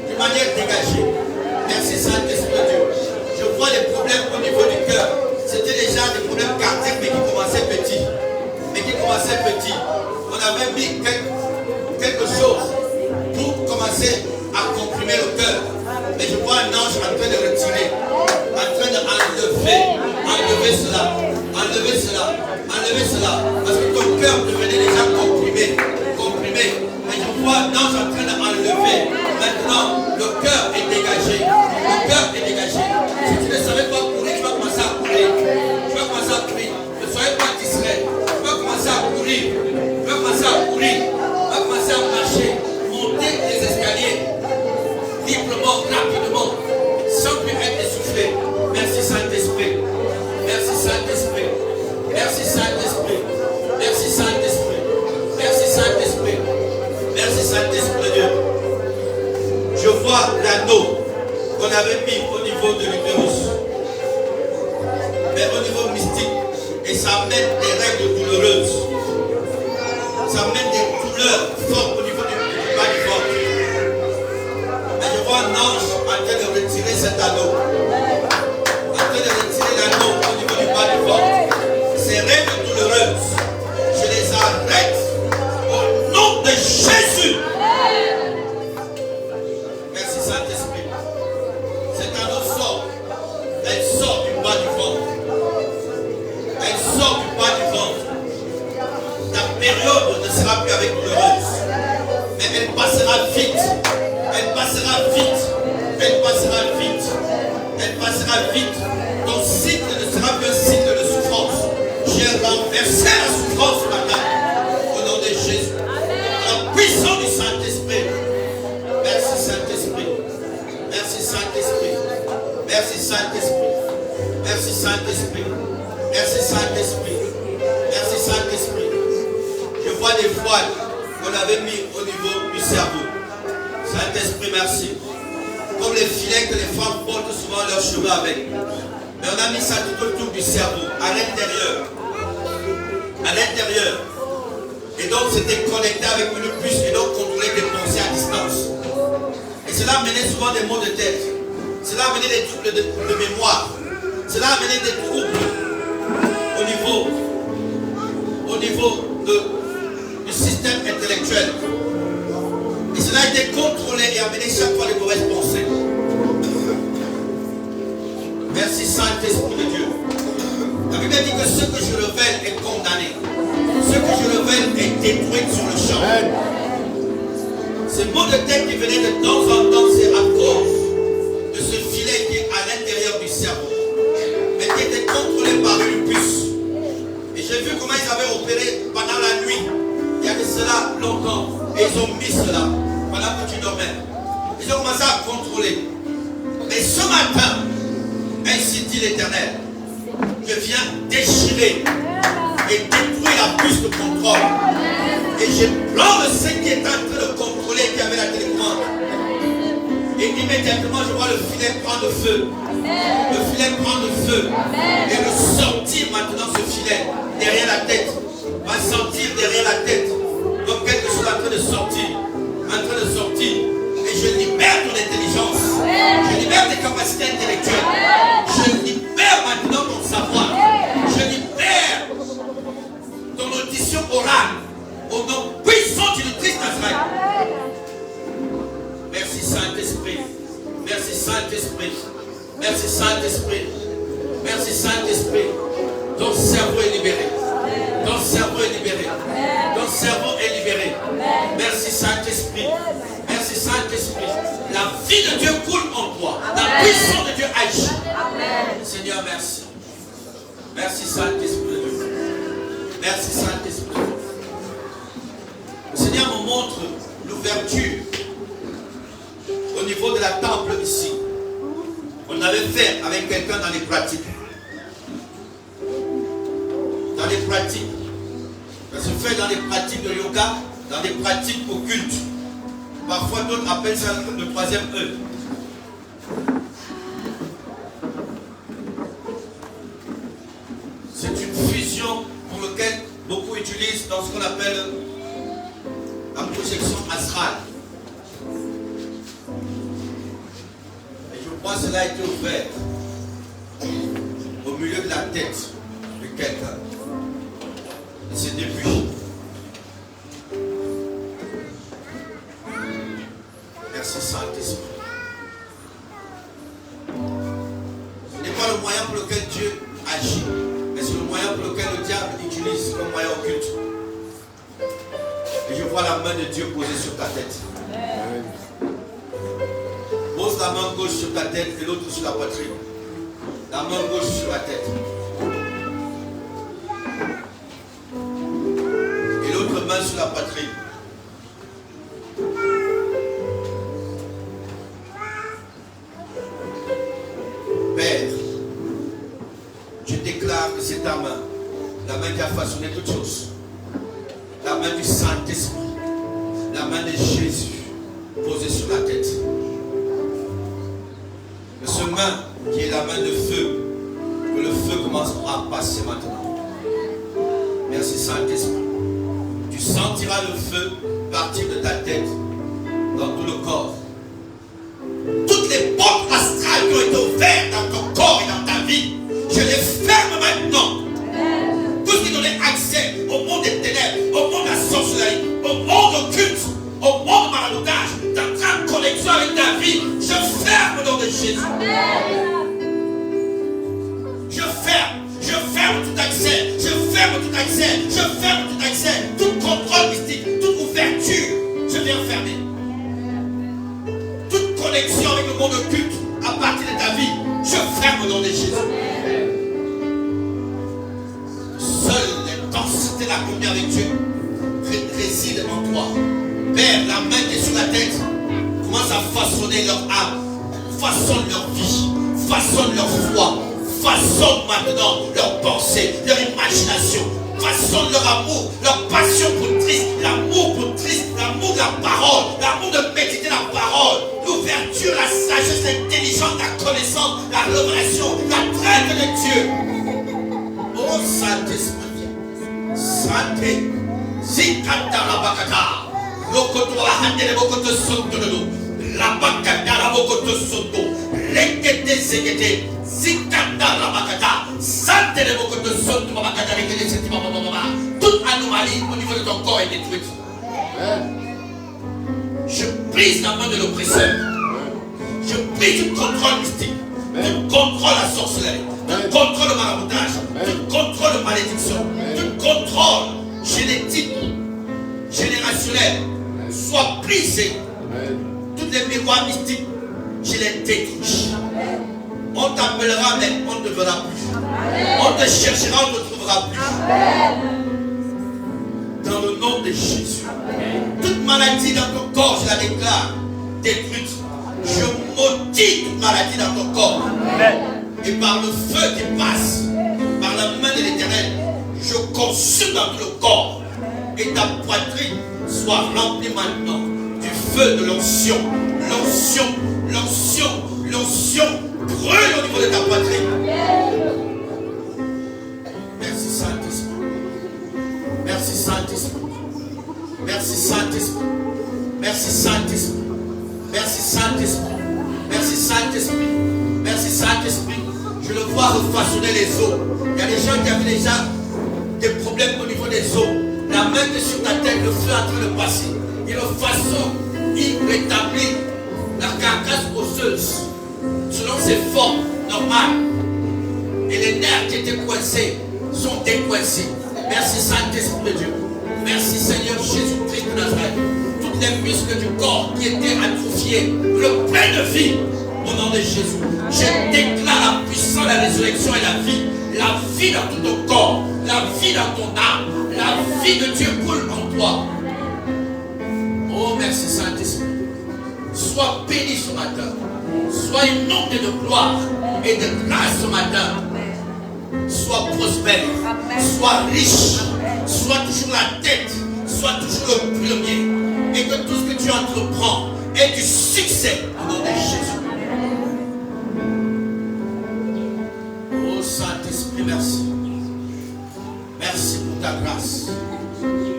D'une manière dégagée. Merci Saint-Esprit Dieu. Je vois les problèmes au niveau du cœur. C'était déjà des problèmes cardiaques, mais qui commençaient petits. On avait mis quelque chose pour commencer à comprimer le cœur. Mais je vois un ange en train de retirer, en train d'enlever cela. Parce que ton cœur devenait déjà comprimé. Mais je vois un ange en train d'enlever. Maintenant, le cœur est dégagé. Si tu ne savais pas courir, tu vas commencer à courir. Ne soyez pas distrait. Tu vas commencer à courir. Tu vas commencer à marcher. Monter les escaliers. Librement, rapidement. Sans plus être essoufflé. Merci Saint-Esprit. Merci Saint-Esprit. Merci Saint-Esprit. Merci Saint-Esprit. Merci Saint-Esprit. Merci Saint-Esprit Dieu. Je vois l'anneau qu'on avait mis au niveau de l'utérus. Mais au niveau mystique. Et ça amène des règles douloureuses. Ça amène des douleurs fortes au niveau du bas du ventre. Mais je vois un ange en train de retirer cet anneau. En train de retirer l'anneau au niveau du bas du ventre. Ces règles douloureuses, je les arrête au nom de Jésus. Merci Saint-Esprit. Cet anneau sort. Elle sort du bas du ventre. Elle sort du bas du ventre. Ta période ne sera plus avec douloureuse. Mais elle passera vite. Elle passera vite. Elle passera vite. Elle passera vite. Ton cycle ne sera plus un cycle de souffrance. J'ai renversé la souffrance maintenant. Au nom de Jésus. La puissance du Saint-Esprit. Merci Saint-Esprit. Merci Saint-Esprit. Merci Saint-Esprit. Merci Saint-Esprit. Merci Saint-Esprit. Merci Saint-Esprit. Je vois des voiles qu'on avait mis au niveau du cerveau. Saint-Esprit, merci. Comme les filets que les femmes portent souvent leurs cheveux avec. Mais on a mis ça tout autour du cerveau, à l'intérieur. À l'intérieur. Et donc c'était connecté avec une puce et donc contrôler des pensées à distance. Et cela amenait souvent des maux de tête. Cela amenait des troubles de mémoire. Cela amenait des troubles au niveau du système intellectuel. Et cela a été contrôlé et amené chaque fois les mauvaises pensées. Merci Saint-Esprit de Dieu. La Bible dit que ce que je révèle est condamné. Ce que je révèle est détruit sur le champ. Ces maux de tête qui venaient de temps en temps, c'est à cause de ce filet qui est à l'intérieur du cerveau, mais qui était contrôlé par une puce. Et j'ai vu comment ils avaient opéré pendant la nuit. Il y a de cela longtemps. Et ils ont mis cela pendant que tu dormais. Ils ont commencé à contrôler. Mais ce matin, ainsi dit l'Éternel, je viens déchirer et détruire la puce de contrôle. Et je plante ce qui est en train de contrôler, qui avait la télécommande. Et immédiatement, je vois le filet prendre feu. Le filet prendre feu. Et le sortir maintenant, ce filet, derrière la tête. Va sortir derrière la tête. Donc quelque chose est en train de sortir. En train de sortir. Et je libère ton intelligence. Je libère tes capacités intellectuelles. Je libère maintenant ton savoir. Je libère ton audition orale. Au nom puissant du Christ Nazareth. Merci Saint-Esprit. Merci Saint-Esprit. Merci Saint-Esprit. Merci Saint-Esprit. Ton cerveau est libéré. Ton cerveau est libéré. Ton cerveau est libéré. Merci Saint-Esprit. Merci Saint-Esprit. La vie de Dieu coule en toi. La puissance de Dieu agit. Seigneur, merci. Merci Saint-Esprit de Dieu. Merci Saint-Esprit. Le Seigneur me montre l'ouverture au niveau de la temple ici. On avait fait avec quelqu'un dans les pratiques. Dans les pratiques. Ça se fait dans les pratiques de yoga, dans les pratiques occultes. Parfois d'autres appellent ça le troisième œil. C'est une fusion pour laquelle beaucoup utilisent dans ce qu'on appelle la projection astrale. Et je crois que cela a été ouvert au milieu de la tête de quelqu'un. Et c'est depuis. Merci Saint-Esprit. Ce n'est pas le moyen pour lequel Dieu agit, mais c'est le moyen pour lequel le diable utilise comme moyen occulte. Et je vois la main de Dieu posée sur ta tête. Pose la main gauche sur ta tête et l'autre sur la poitrine. La main gauche sur la tête. Et l'autre main sur la poitrine. Père, je déclare que c'est ta main, la main qui a façonné toutes choses. La main du Saint-Esprit, la main de Jésus posée sur la tête. Que ce main qui est la main de feu, que le feu commence à passer maintenant. Merci Saint-Esprit. Tu sentiras le feu partir de ta tête dans tout le corps. Toutes les portes astrales qui ont été ouvertes dans ton corps et dans ta vie, je les ferme maintenant. Tout ce qui donnait accès au monde des ténèbres, au monde de la sorcellerie, au monde occulte, au monde de maraboutage, d'entrer en connexion avec ta vie, je ferme au nom de Jésus. Je ferme tout accès, je ferme tout accès, je ferme tout accès, tout contrôle mystique, toute ouverture, je viens fermer. Toute connexion avec le monde occulte à partir de ta vie, je ferme au nom de Jésus. Seule l'intensité de la communion avec Dieu réside en toi. Père, la main qui est sur la tête commence à façonner leur âme, façonne leur vie, façonne leur foi, façonne maintenant leur pensée, leur imagination, façonne leur amour, leur passion pour Christ, l'amour pour Christ, l'amour de la parole, l'amour de méditer la parole, l'ouverture, la sagesse, l'intelligence, la connaissance, la révélation, la traite de Dieu. Oh Saint-Esprit, Santé, Zikata Rabakata, Lokoto Handele Bokoto Soto, Rabakata Rabokoto Soto, Lekete Zekete, Zikata Rabakata, Santé de Bokoto Soto, Babakata, Lekete Zetima, toute anomalie au niveau de ton corps est détruite. Je brise la main de l'oppresseur. Je brise tout contrôle mystique. Tu contrôles la sorcellerie. Tu contrôles le maraboutage. Tu contrôles la malédiction. Tu contrôles génétique, générationnel. Sois brisé. Toutes les miroirs mystiques, je les détruis. On t'appellera, mais on ne te verra plus. On te cherchera, on ne te trouvera plus. Dans le nom de Jésus. Toute maladie dans ton corps, je la déclare détruite. Je maudis toute maladie dans ton corps. Et par le feu qui passe, par la main de l'Éternel, je consume dans tout le corps. Et ta poitrine soit remplie maintenant du feu de l'onction. L'onction, l'onction, l'onction brûle au niveau de ta poitrine. Merci Saint-Esprit. Merci Saint-Esprit. Merci Saint-Esprit. Merci Saint-Esprit. Merci Saint-Esprit. Merci Saint-Esprit. Merci Saint-Esprit. Je le vois refaçonner les os. Il y a des gens qui avaient déjà des problèmes au niveau des os. La main est sur ta tête, le feu est en train de passer. Il le façonne. Il rétablit la carcasse osseuse selon ses formes normales. Et les nerfs qui étaient coincés sont décoincés. Merci Saint-Esprit de Dieu. Merci Seigneur Jésus-Christ de Nazareth. Toutes les muscles du corps qui étaient atrophiés, le plein de vie au nom de Jésus. Je déclare la puissance, la résurrection et la vie dans tout ton corps, la vie dans ton âme, la vie de Dieu coule en toi. Oh merci Saint-Esprit. Sois béni ce matin. Sois inondé de gloire et de grâce ce matin. Sois prospère, sois riche, sois toujours la tête, sois toujours le premier. Et que tout ce que tu entreprends ait du succès au nom de Jésus. Oh Saint-Esprit, merci. Merci pour ta grâce.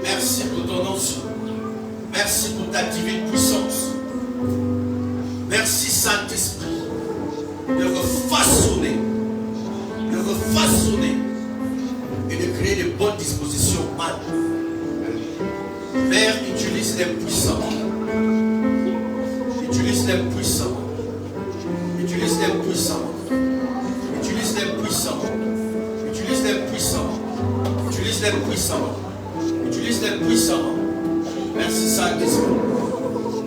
Merci pour ton onction. Merci pour ta divine puissance. Merci Saint-Esprit de refaçonner et de créer de bonnes dispositions mal. Père, utilise les puissants. Utilise les puissants. Utilise les puissants. Utilise les puissants. Utilise les puissants. Utilise les puissants. Utilise les puissants. Merci Saint-Esprit.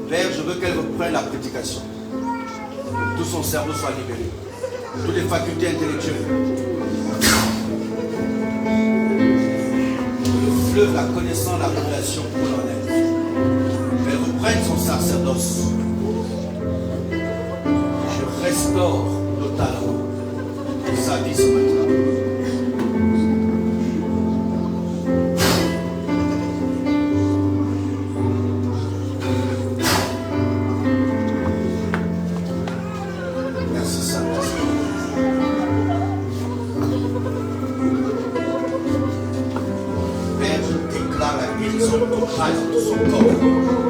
Père, je veux qu'elle reprenne la prédication. Tout son cerveau soit libéré. Toutes les facultés intellectuelles. Le fleuve, la connaissance, la révélation pour en elle. Elle reprenne son sacerdoce. Je restaure totalement sa vie ce matin. Totale de son corps.